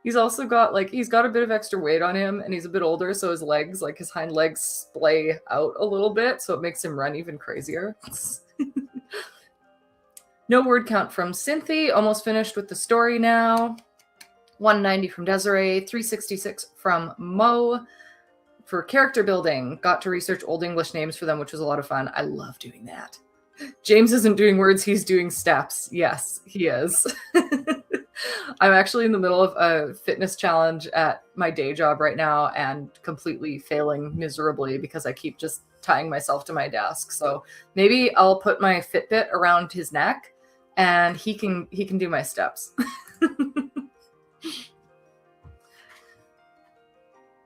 He's also got he's got a bit of extra weight on him and he's a bit older. So his legs, like his hind legs splay out a little bit. So it makes him run even crazier. No word count from Cynthia. Almost finished with the story now. 190 from Desiree, 366 from Mo. For character building, got to research Old English names for them, which was a lot of fun. I love doing that. James isn't doing words, he's doing steps. Yes, he is. I'm actually in the middle of a fitness challenge at my day job right now and completely failing miserably because I keep just tying myself to my desk. So maybe I'll put my Fitbit around his neck and he can do my steps.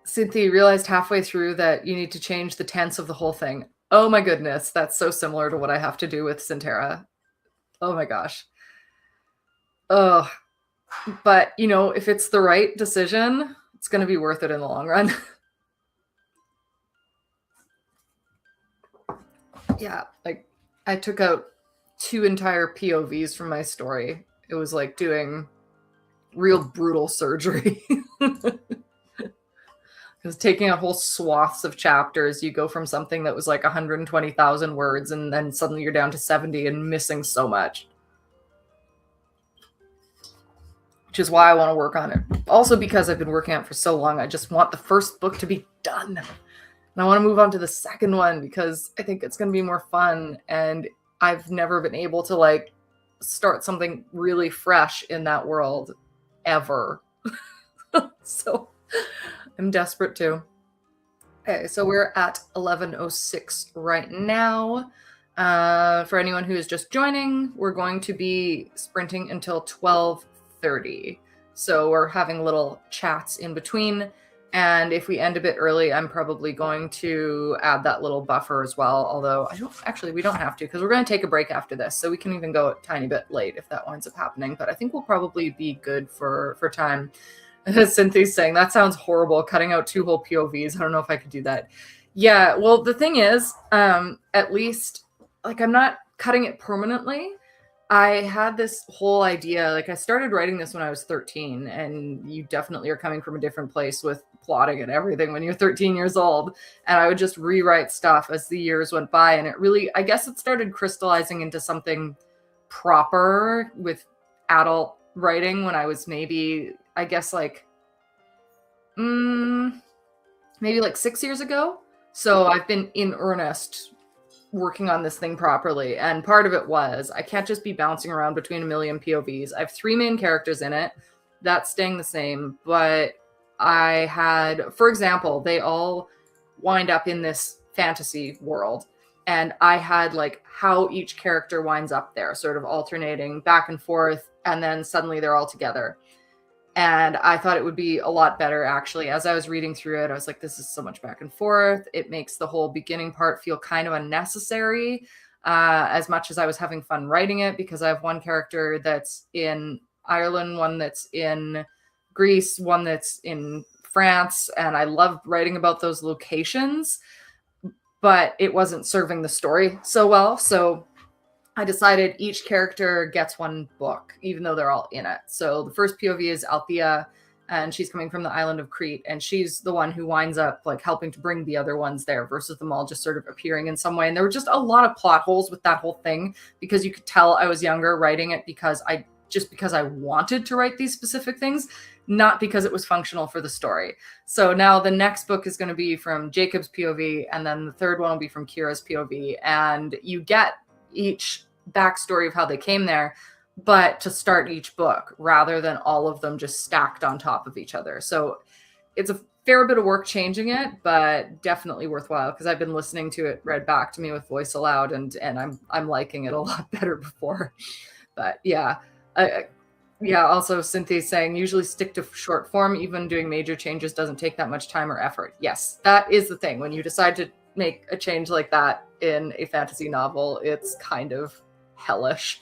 Cynthia realized halfway through that you need to change the tense of the whole thing. Oh my goodness, that's so similar to what I have to do with Centera. Oh my gosh. Oh, but if it's the right decision, it's going to be worth it in the long run. Yeah, I took out 2 entire POVs from my story. It was like doing real brutal surgery. Because taking out whole swaths of chapters, you go from something that was like 120,000 words and then suddenly you're down to 70 and missing so much. Which is why I want to work on it. Also because I've been working on it for so long, I just want the first book to be done. And I want to move on to the second one because I think it's going to be more fun. And I've never been able to start something really fresh in that world ever. So I'm desperate to. Okay, so we're at 11:06 right now. For anyone who is just joining, we're going to be sprinting until 12:30. So we're having little chats in between. And if we end a bit early, I'm probably going to add that little buffer as well. Although we don't have to because we're going to take a break after this. So we can even go a tiny bit late if that winds up happening. But I think we'll probably be good for time. Cynthia's saying, that sounds horrible, cutting out 2 whole POVs. I don't know if I could do that. Yeah, well, the thing is, at least, I'm not cutting it permanently. I had this whole idea, I started writing this when I was 13, and you definitely are coming from a different place with plotting and everything when you're 13 years old. And I would just rewrite stuff as the years went by. And I guess it started crystallizing into something proper with adult writing when I was maybe 6 years ago. So I've been in earnest working on this thing properly. And part of it was I can't just be bouncing around between a million POVs. I have 3 main characters in it. That's staying the same. But I had, for example, they all wind up in this fantasy world. And I had how each character winds up there, sort of alternating back and forth. And then suddenly they're all together. And I thought it would be a lot better, actually. As I was reading through it, I was like, this is so much back and forth. It makes the whole beginning part feel kind of unnecessary, as much as I was having fun writing it, because I have one character that's in Ireland, one that's in Greece, one that's in France, and I loved writing about those locations, but it wasn't serving the story so well. So I decided each character gets 1 book, even though they're all in it. So the first POV is Althea, and she's coming from the island of Crete, and she's the one who winds up helping to bring the other ones there versus them all just sort of appearing in some way. And there were just a lot of plot holes with that whole thing because you could tell I was younger writing it because I just because I wanted to write these specific things, not because it was functional for the story. So now the next book is going to be from Jacob's POV, and then the third one will be from Kira's POV. And you get each backstory of how they came there, but to start each book rather than all of them just stacked on top of each other. So it's a fair bit of work changing it, but definitely worthwhile because I've been listening to it read back to me with voice aloud, and I'm liking it a lot better before. But yeah. Yeah, also Cynthia's saying usually stick to short form. Even doing major changes doesn't take that much time or effort. Yes, that is the thing. When you decide to make a change like that in a fantasy novel, it's kind of hellish.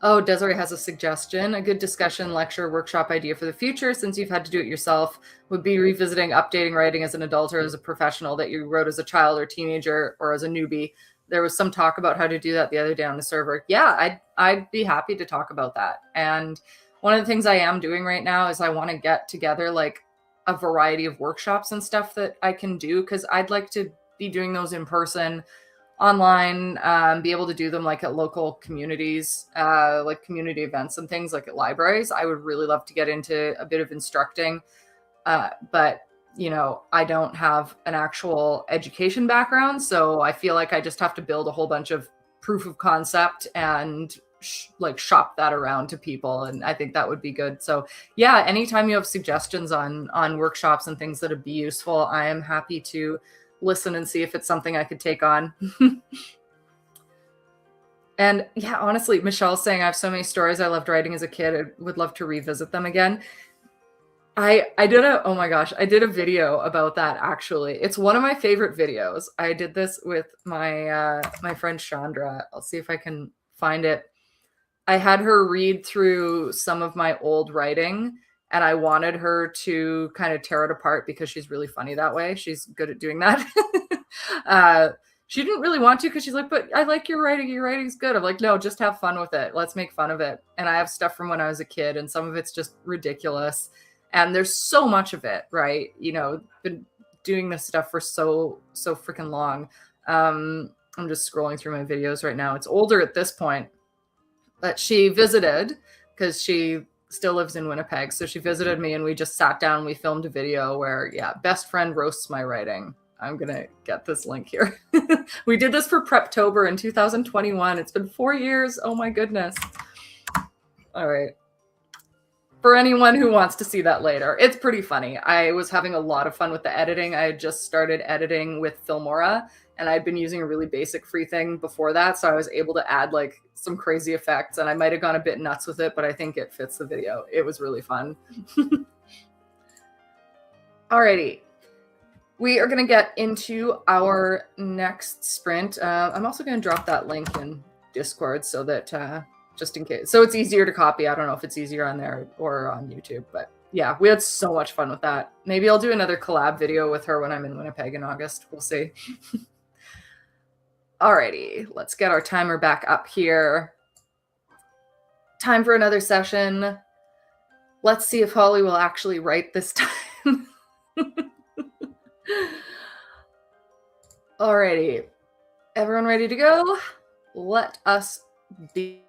Oh, Desiree has a suggestion. A good discussion, lecture, workshop idea for the future, since you've had to do it yourself, would be revisiting updating writing as an adult or as a professional that you wrote as a child or teenager or as a newbie. There was some talk about how to do that the other day on the server. Yeah, I'd be happy to talk about that. And one of the things I am doing right now is I want to get together like a variety of workshops and stuff that I can do, because I'd like to be doing those in person, online, be able to do them like at local communities, like community events and things, like at libraries. I would really love to get into a bit of instructing, but you know, I don't have an actual education background, so I feel like I just have to build a whole bunch of proof of concept and like shop that around to people, and I think that would be good. So yeah, anytime you have suggestions on workshops and things that would be useful, I am happy to listen and see if it's something I could take on. And yeah, honestly, Michelle's saying I have so many stories I loved writing as a kid. I would love to revisit them again. I did oh my gosh, I did a video about that actually. It's one of my favorite videos. I did this with my my friend Chandra. I'll see if I can find it. I had her read through some of my old writing, and I wanted her to kind of tear it apart because she's really funny that way. She's good at doing that. She didn't really want to because she's like, but I like your writing. Your writing's good. I'm like, no, just have fun with it. Let's make fun of it. And I have stuff from when I was a kid, and some of it's just ridiculous. And there's so much of it, right? You know, been doing this stuff for so freaking long. I'm just scrolling through my videos right now. It's older at this point, but she visited because she still lives in Winnipeg. So she visited me and we just sat down. We filmed a video where, yeah, best friend roasts my writing. I'm going to get this link here. We did this for Preptober in 2021. It's been 4 years. Oh my goodness. All right. For anyone who wants to see that later, it's pretty funny. I was having a lot of fun with the editing. I had just started editing with Filmora, and I'd been using a really basic free thing before that, so I was able to add like some crazy effects, and I might have gone a bit nuts with it, but I think it fits the video. It was really fun. Alrighty. We are going to get into our next sprint. I'm also going to drop that link in Discord so that just in case. So it's easier to copy. I don't know if it's easier on there or on YouTube, but yeah, we had so much fun with that. Maybe I'll do another collab video with her when I'm in Winnipeg in August. We'll see. Alrighty, let's get our timer back up here. Time for another session. Let's see if Holly will actually write this time. Alrighty, everyone ready to go? Let us be.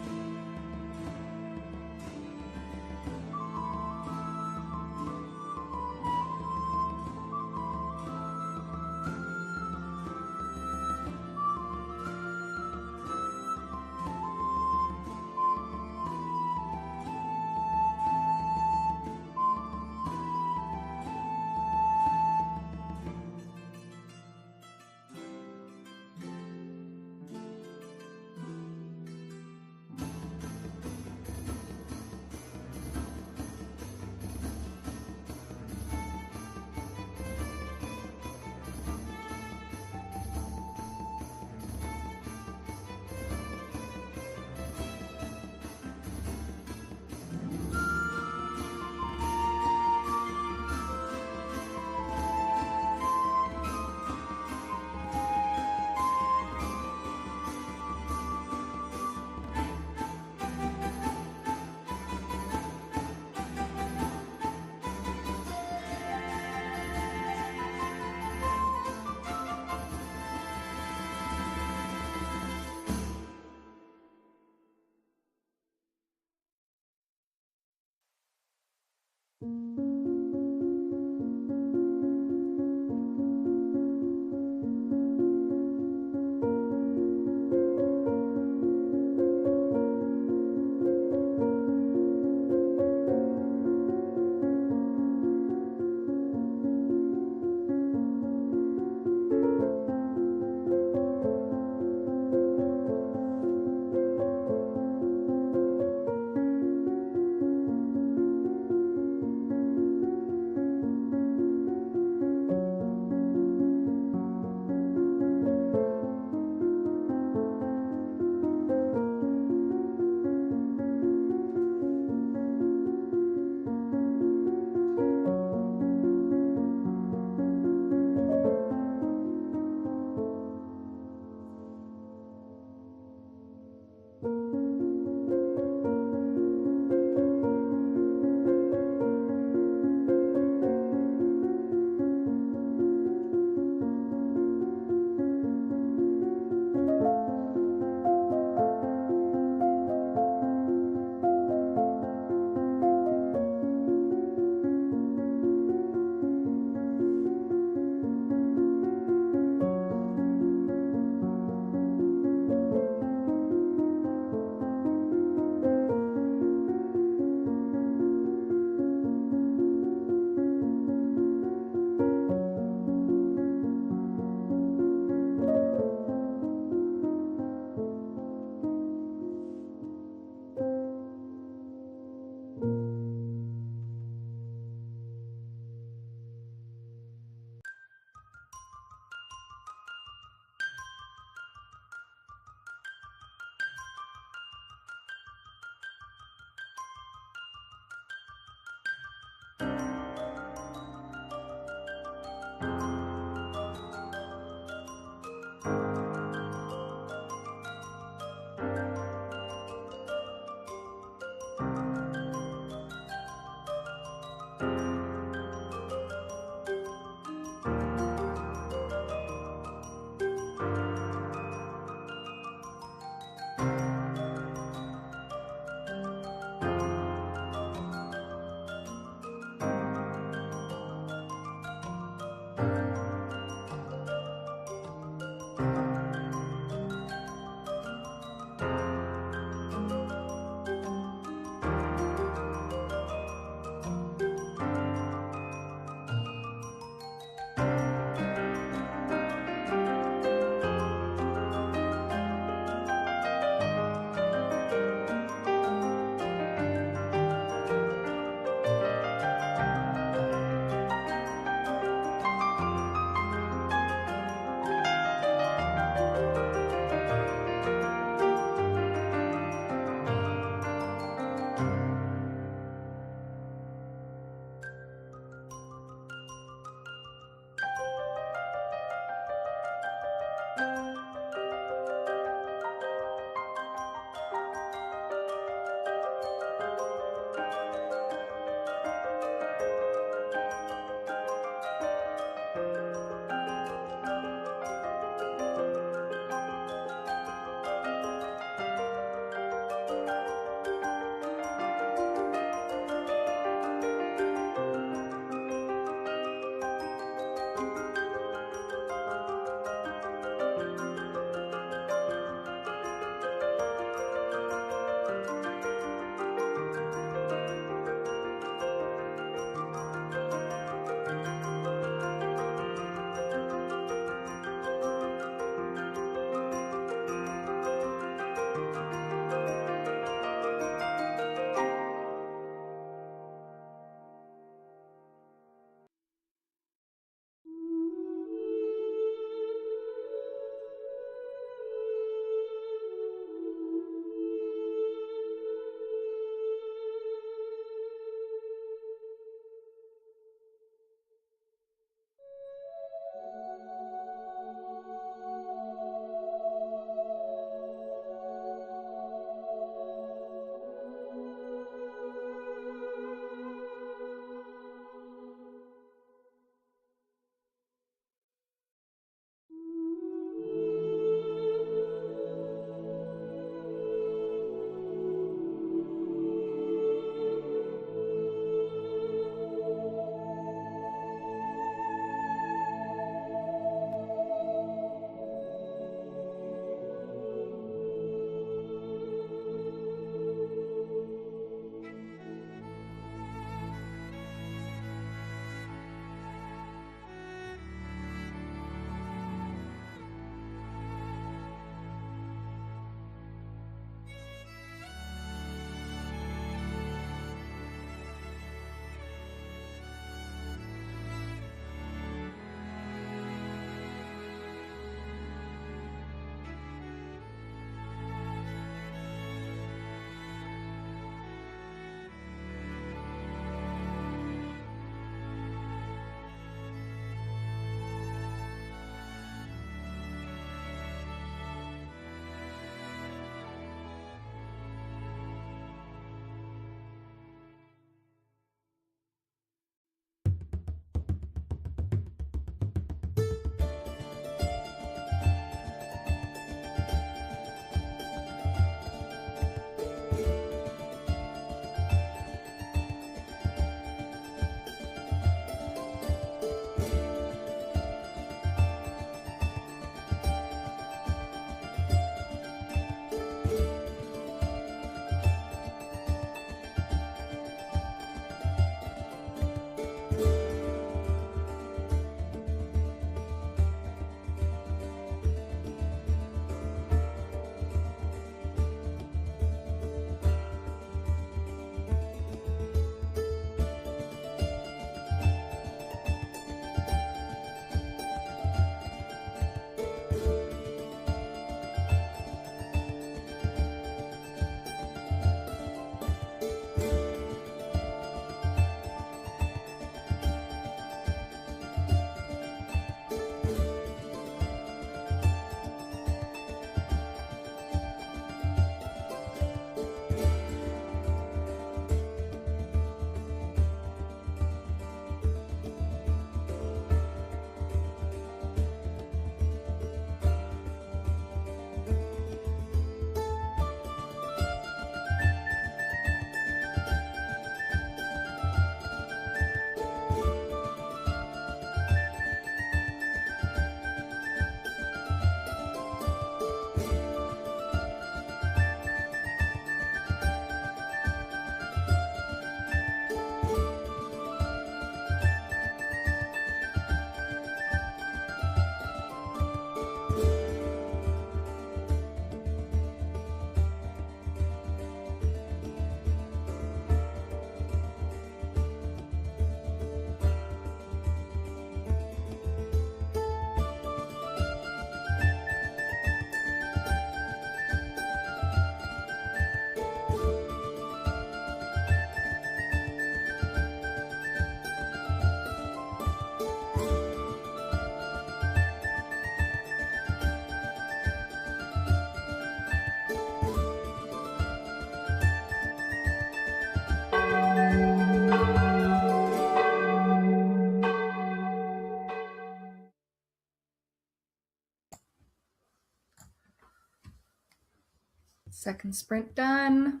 Second sprint done.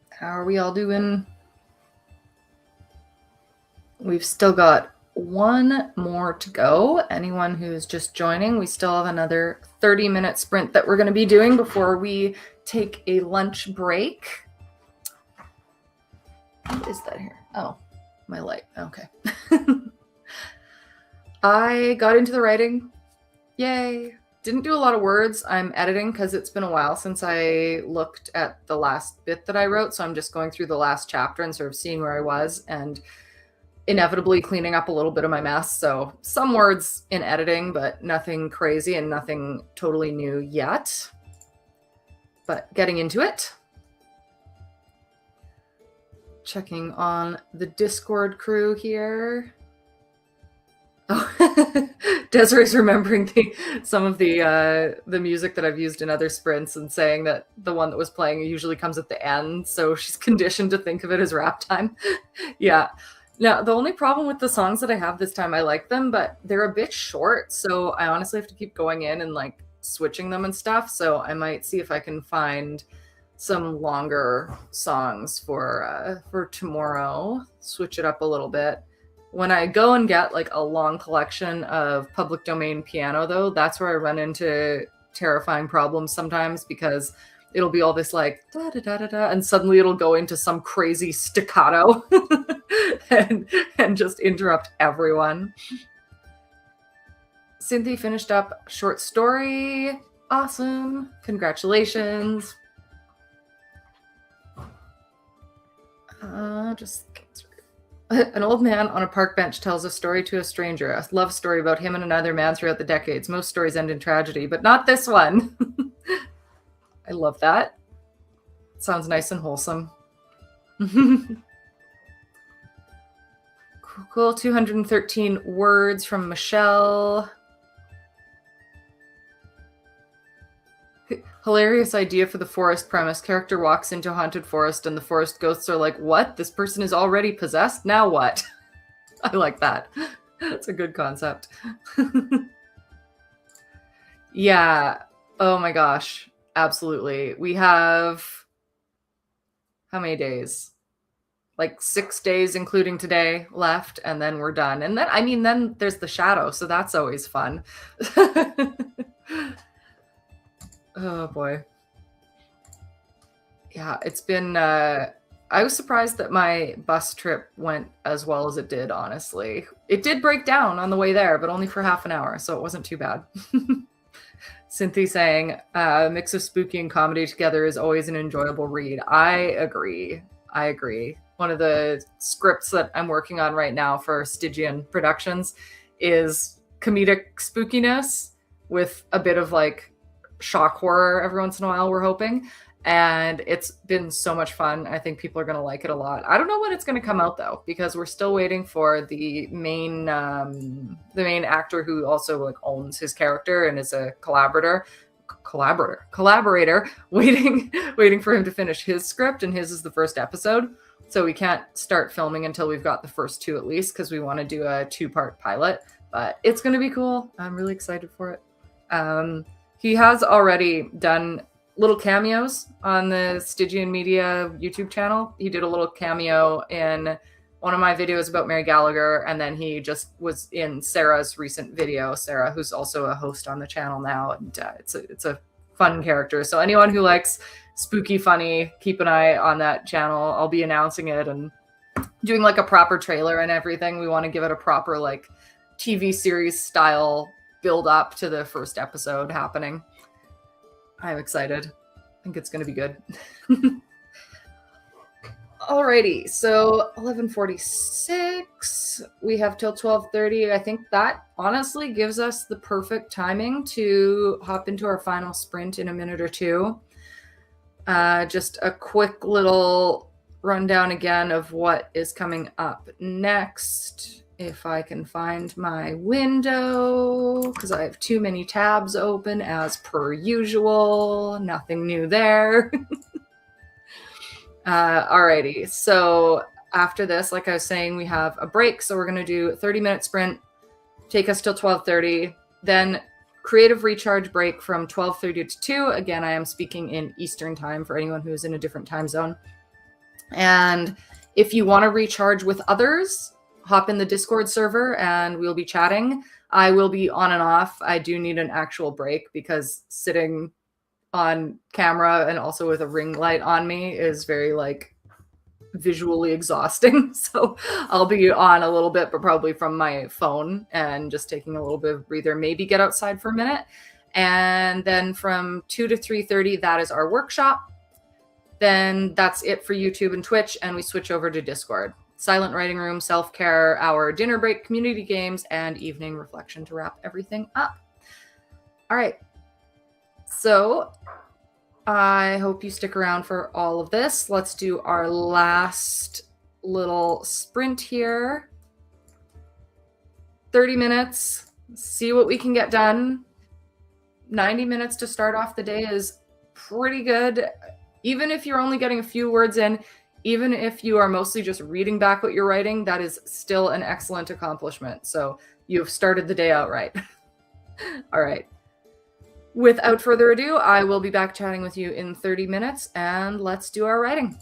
How are we all doing? We've still got one more to go. Anyone who's just joining, we still have another 30-minute sprint that we're going to be doing before we take a lunch break. What is that here? Oh, my light. Okay. I got into the writing. Yay. Didn't do a lot of words. I'm editing because it's been a while since I looked at the last bit that I wrote. So I'm just going through the last chapter and sort of seeing where I was and inevitably cleaning up a little bit of my mess. So some words in editing, but nothing crazy and nothing totally new yet. But getting into it. Checking on the Discord crew here. Oh, Desiree's remembering some of the music that I've used in other sprints and saying that the one that was playing usually comes at the end, so she's conditioned to think of it as rap time. Yeah. Now, the only problem with the songs that I have this time, I like them, but they're a bit short, so I honestly have to keep going in and like switching them and stuff, so I might see if I can find some longer songs for tomorrow, switch it up a little bit. When I go and get like a long collection of public domain piano, though, that's where I run into terrifying problems sometimes, because it'll be all this like da da da da da, and suddenly it'll go into some crazy staccato and just interrupt everyone. Cynthia finished up short story. Awesome. Congratulations. An old man on a park bench tells a story to a stranger, a love story about him and another man throughout the decades. Most stories end in tragedy, but not this one. I love that. Sounds nice and wholesome. Cool. 213 words from Michelle. Hilarious idea for the forest premise. Character walks into a haunted forest and the forest ghosts are like, what? This person is already possessed? Now what? I like that. That's a good concept. Yeah. Oh my gosh. Absolutely. We have... how many days? Like 6 days, including today, left, and then we're done. And then, then there's the shadow, so that's always fun. Oh boy. Yeah, it's been, I was surprised that my bus trip went as well as it did, honestly. It did break down on the way there, but only for half an hour, so it wasn't too bad. Cynthia saying, a mix of spooky and comedy together is always an enjoyable read. I agree. One of the scripts that I'm working on right now for Stygian Productions is comedic spookiness with a bit of like shock horror every once in a while, we're hoping. And it's been so much fun. I think people are going to like it a lot. I don't know when it's going to come out though, because we're still waiting for the main actor who also like owns his character and is a collaborator, waiting for him to finish his script, and his is the first episode. So we can't start filming until we've got the first two at least, because we want to do a 2-part pilot. But it's going to be cool. I'm really excited for it. He has already done little cameos on the Stygian Media YouTube channel. He did a little cameo in one of my videos about Mary Gallagher, and then he just was in Sarah's recent video. Sarah, who's also a host on the channel now, and it's a fun character. So anyone who likes spooky, funny, keep an eye on that channel. I'll be announcing it and doing like a proper trailer and everything. We want to give it a proper like TV series style build up to the first episode happening. I'm excited. I think it's going to be good. Alrighty, so 11:46. We have till 12:30. I think that honestly gives us the perfect timing to hop into our final sprint in a minute or two. Just a quick little rundown again of what is coming up next. If I can find my window, because I have too many tabs open as per usual. Nothing new there. Alrighty, so after this, like I was saying, we have a break. So we're going to do a 30-minute sprint, take us till 12:30. Then creative recharge break from 12:30 to 2. Again, I am speaking in Eastern time for anyone who is in a different time zone. And if you want to recharge with others, hop in the Discord server and we'll be chatting. I will be on and off. I do need an actual break because sitting on camera and also with a ring light on me is very like visually exhausting. So I'll be on a little bit, but probably from my phone and just taking a little bit of breather, maybe get outside for a minute. And then from 2 to 3:30, that is our workshop. Then that's it for YouTube and Twitch, and we switch over to Discord. Silent writing room, self-care, our dinner break, community games, and evening reflection to wrap everything up. All right. So I hope you stick around for all of this. Let's do our last little sprint here. 30 minutes, see what we can get done. 90 minutes to start off the day is pretty good. Even if you're only getting a few words in, even if you are mostly just reading back what you're writing, that is still an excellent accomplishment. So you've started the day out right. All right. Without further ado, I will be back chatting with you in 30 minutes, and let's do our writing.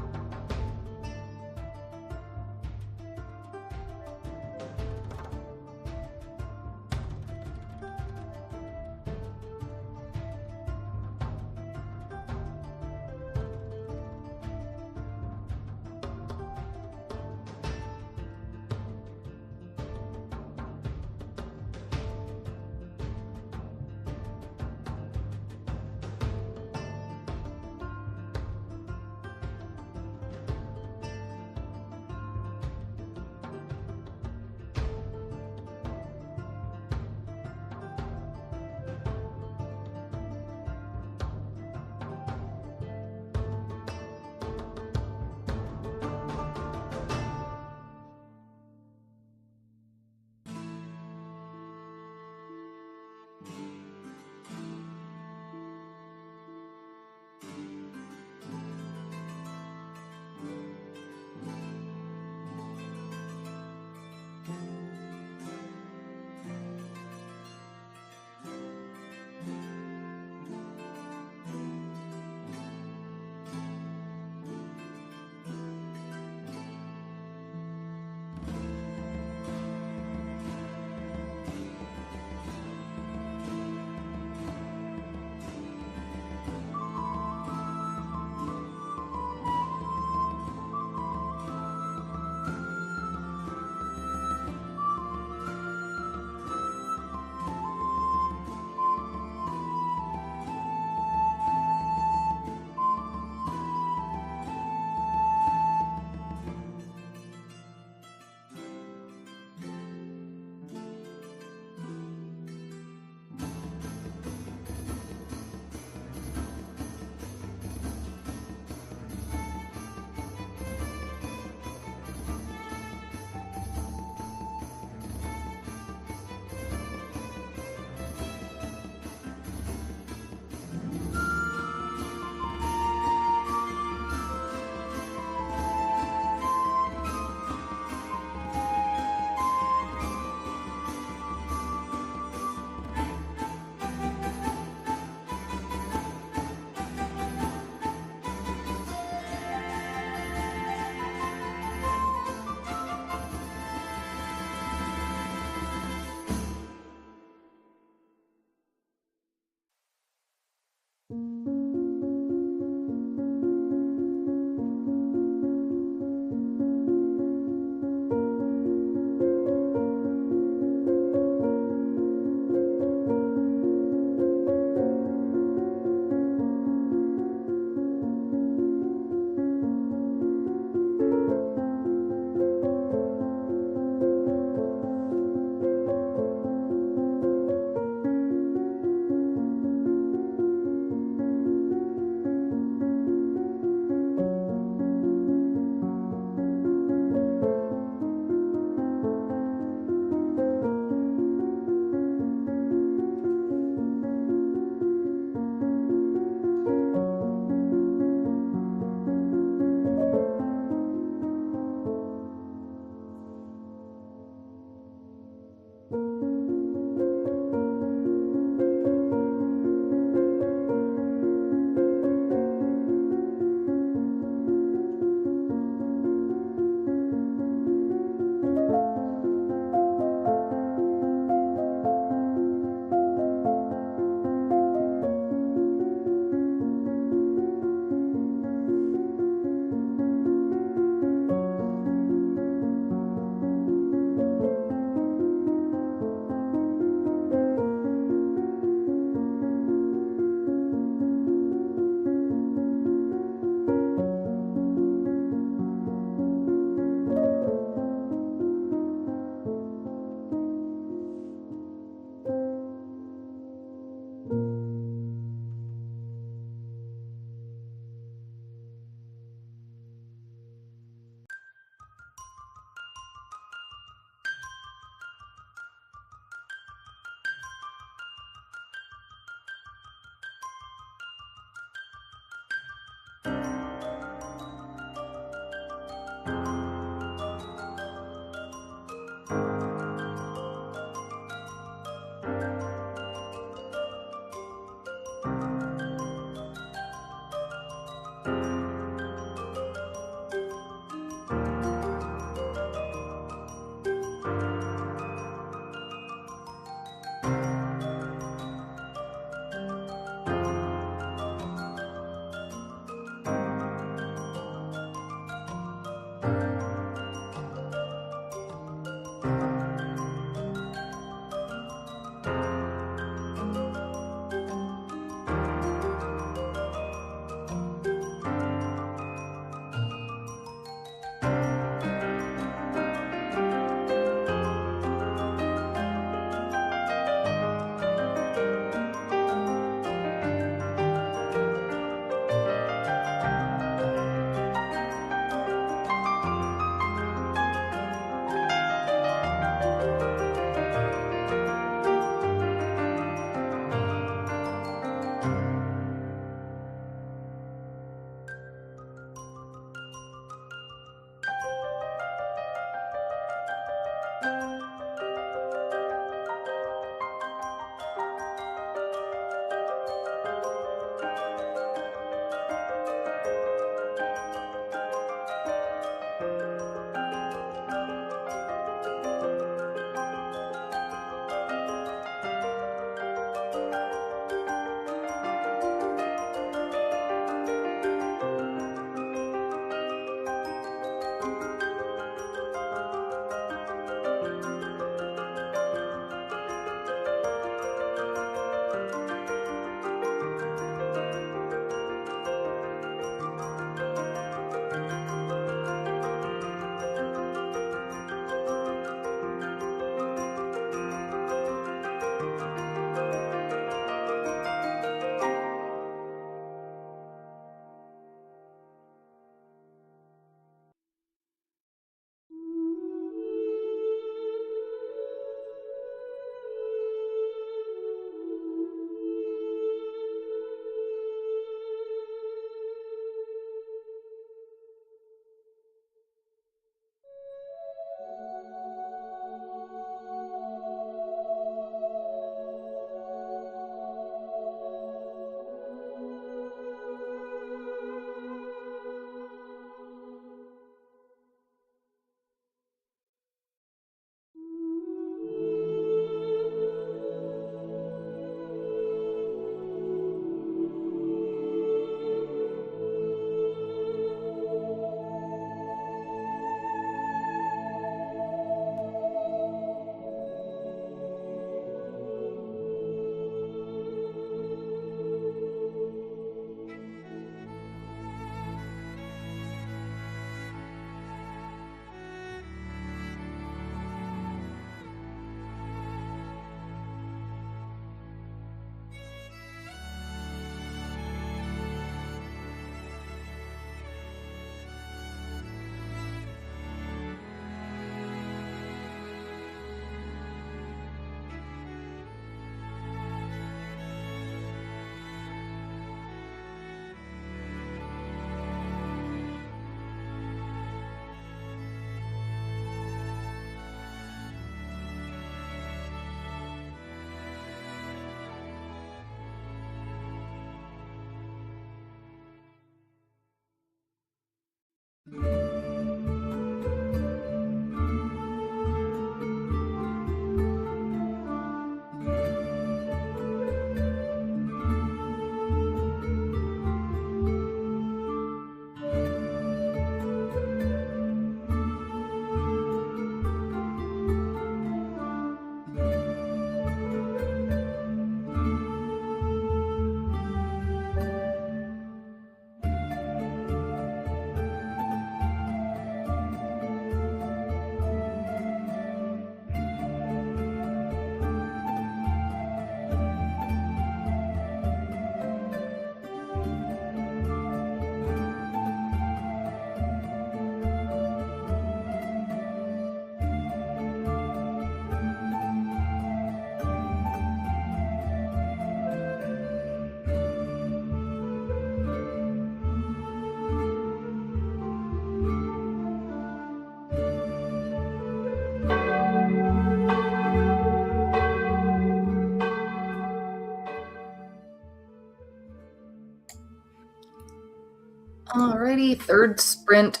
Alrighty, third sprint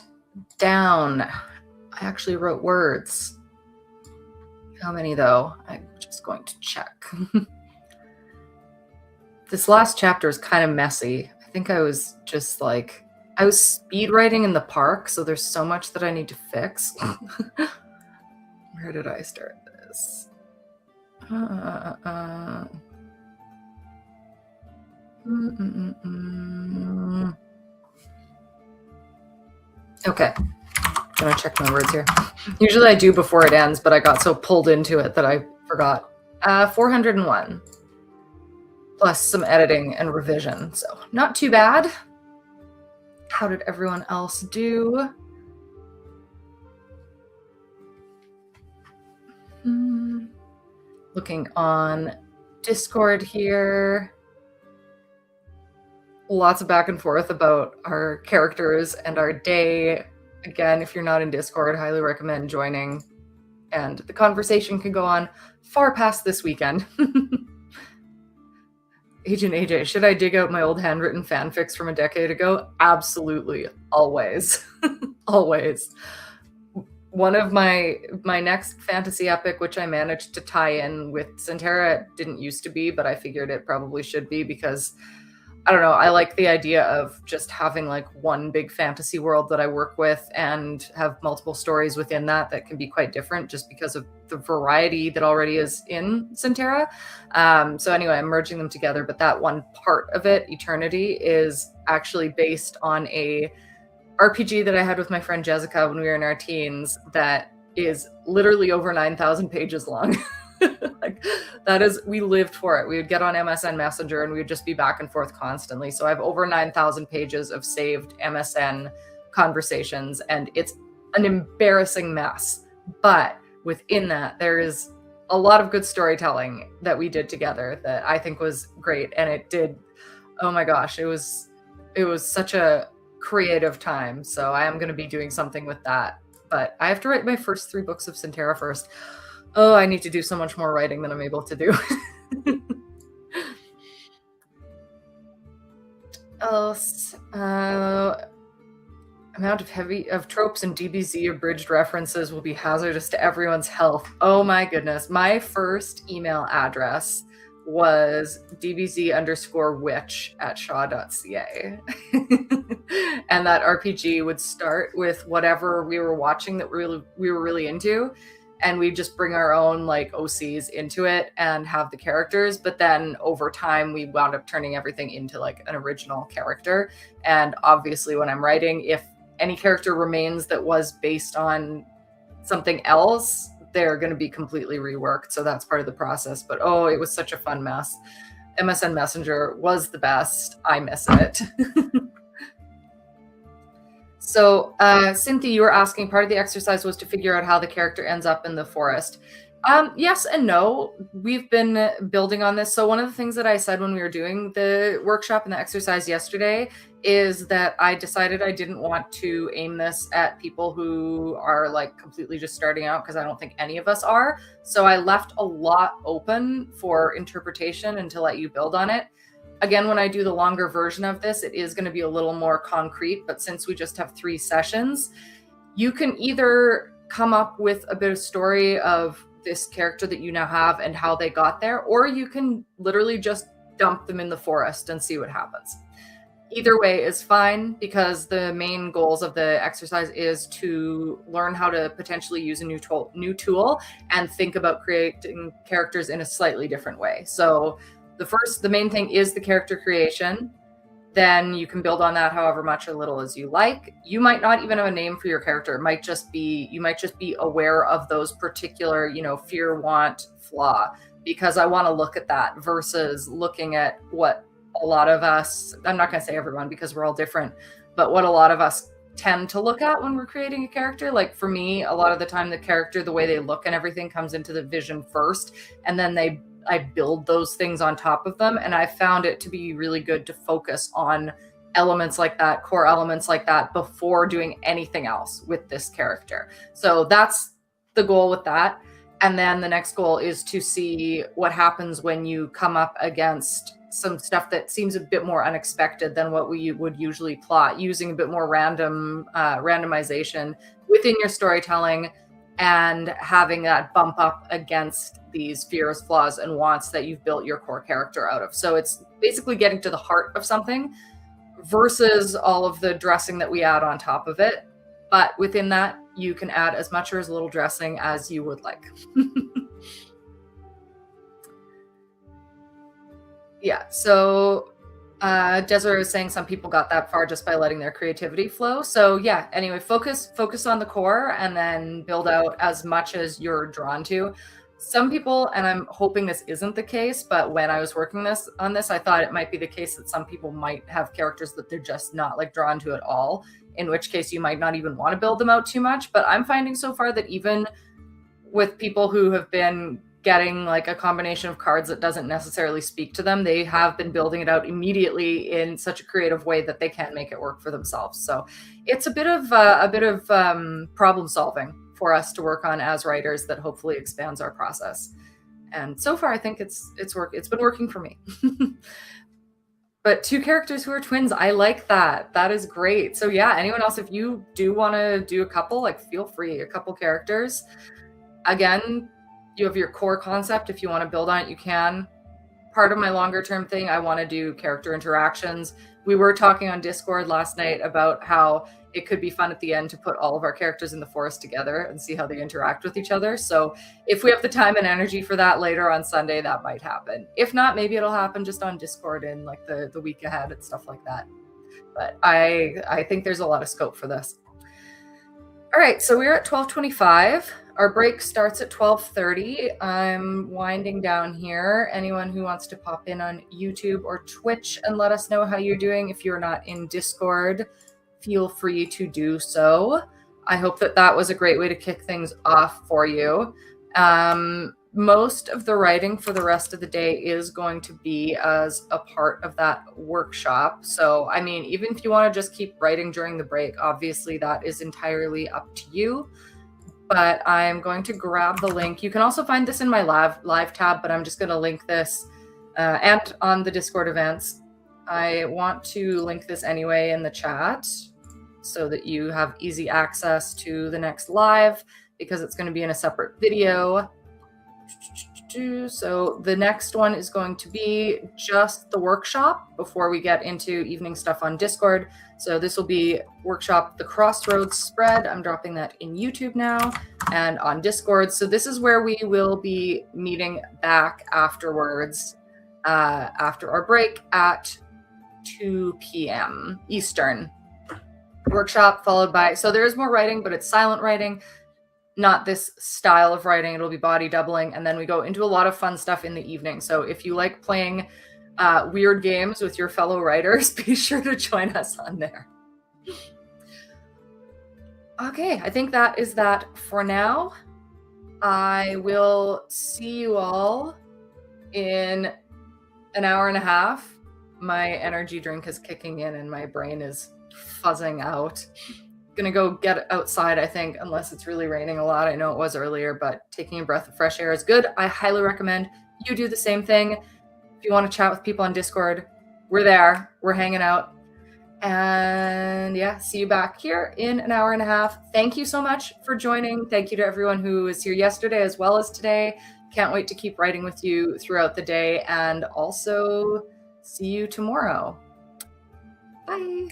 down. I actually wrote words. How many though? I'm just going to check. This last chapter is kind of messy. I think I was just like, I was speed writing in the park, so there's so much that I need to fix. Where did I start this? Okay, I'm gonna check my words here. Usually I do before it ends, but I got so pulled into it that I forgot. 401, plus some editing and revision, so not too bad. How did everyone else do? Looking on Discord here. Lots of back and forth about our characters and our day. Again, if you're not in Discord, highly recommend joining. And the conversation can go on far past this weekend. Agent AJ, should I dig out my old handwritten fanfics from a decade ago? Absolutely. Always. Always. One of my next fantasy epic, which I managed to tie in with Centera, didn't used to be, but I figured it probably should be because, I don't know, I like the idea of just having like one big fantasy world that I work with and have multiple stories within that can be quite different just because of the variety that already is in Centera. So anyway, I'm merging them together, but that one part of it, Eternity, is actually based on a RPG that I had with my friend Jessica when we were in our teens that is literally over 9,000 pages long. Like, that is, we lived for it. We would get on MSN Messenger and we would just be back and forth constantly. So I have over 9,000 pages of saved MSN conversations, and it's an embarrassing mess. But within that, there is a lot of good storytelling that we did together that I think was great. And it did, oh my gosh, it was such a creative time. So I am going to be doing something with that. But I have to write my first 3 books of Centera first. Oh, I need to do so much more writing than I'm able to do. Else, amount of tropes and DBZ abridged references will be hazardous to everyone's health. Oh my goodness. My first email address was dbz_witch@shaw.ca. And that RPG would start with whatever we were watching that we were really into. And we just bring our own like OCs into it and have the characters. But then over time, we wound up turning everything into like an original character. And obviously when I'm writing, if any character remains that was based on something else, they're going to be completely reworked. So that's part of the process. But oh, it was such a fun mess. MSN Messenger was the best. I miss it. So, Cynthia, you were asking, part of the exercise was to figure out how the character ends up in the forest. Yes and no. We've been building on this. So one of the things that I said when we were doing the workshop and the exercise yesterday is that I decided I didn't want to aim this at people who are like completely just starting out, because I don't think any of us are. So I left a lot open for interpretation and to let you build on it. Again, when I do the longer version of this, it is going to be a little more concrete, but since we just have 3 sessions, you can either come up with a bit of story of this character that you now have and how they got there, or you can literally just dump them in the forest and see what happens. Either way is fine, because the main goals of the exercise is to learn how to potentially use a new tool and think about creating characters in a slightly different way. So the main thing is the character creation. Then you can build on that however much or little as you like. You might not even have a name for your character. You might just be aware of those particular, fear, want, flaw, because I want to look at that versus looking at what a lot of us, I'm not going to say everyone because we're all different, but what a lot of us tend to look at when we're creating a character. Like for me, a lot of the time, the character, the way they look and everything comes into the vision first, and then I build those things on top of them. And I found it to be really good to focus on elements like that, core elements like that, before doing anything else with this character. So that's the goal with that. And then the next goal is to see what happens when you come up against some stuff that seems a bit more unexpected than what we would usually plot, using a bit more randomization within your storytelling and having that bump up against these fears, flaws, and wants that you've built your core character out of. So it's basically getting to the heart of something versus all of the dressing that we add on top of it. But within that, you can add as much or as little dressing as you would like. Yeah, so Desiree was saying some people got that far just by letting their creativity flow. So yeah, anyway, focus on the core and then build out as much as you're drawn to. Some people, and I'm hoping this isn't the case, but when I was working on this, I thought it might be the case that some people might have characters that they're just not like drawn to at all, in which case you might not even want to build them out too much. But I'm finding so far that even with people who have been getting like a combination of cards that doesn't necessarily speak to them, they have been building it out immediately in such a creative way that they can make it work for themselves. So it's a bit of problem solving for us to work on as writers that hopefully expands our process. And so far, I think it's been working for me. But 2 characters who are twins, I like that. That is great. So yeah, anyone else, if you do want to do a couple, like feel free, a couple characters. Again, you have your core concept. If you want to build on it, you can. Part of my longer term thing, I want to do character interactions. We were talking on Discord last night about how it could be fun at the end to put all of our characters in the forest together and see how they interact with each other. So if we have the time and energy for that later on Sunday, that might happen. If not, maybe it'll happen just on Discord in like the week ahead and stuff like that. But I think there's a lot of scope for this. All right, so we're at 12:25. Our break starts at 12:30. I'm winding down here. Anyone who wants to pop in on YouTube or Twitch and let us know how you're doing, if you're not in Discord, feel free to do so. I hope that was a great way to kick things off for you. Most of the writing for the rest of the day is going to be as a part of that workshop. So, I mean, even if you want to just keep writing during the break, obviously that is entirely up to you. But I'm going to grab the link. You can also find this in my live tab, but I'm just going to link this and on the Discord events. I want to link this anyway in the chat so that you have easy access to the next live, because it's going to be in a separate video. So the next one is going to be just the workshop before we get into evening stuff on Discord. So this will be workshop The Crossroads Spread. I'm dropping that in YouTube now and on Discord. So this is where we will be meeting back afterwards, after our break at 2 p.m. Eastern. Workshop followed by, so there is more writing, but it's silent writing, not this style of writing. It'll be body doubling. And then we go into a lot of fun stuff in the evening. So if you like playing weird games with your fellow writers, be sure to join us on there. Okay, I think that is that for now. I will see you all in an hour and a half. My energy drink is kicking in and my brain is fuzzing out. Gonna go get outside, I think, unless it's really raining a lot. I know it was earlier, but taking a breath of fresh air is good. I highly recommend you do the same thing. If you want to chat with people on Discord, we're there. We're hanging out. And yeah, see you back here in an hour and a half. Thank you so much for joining. Thank you to everyone who was here yesterday as well as today. Can't wait to keep writing with you throughout the day, and also see you tomorrow. Bye.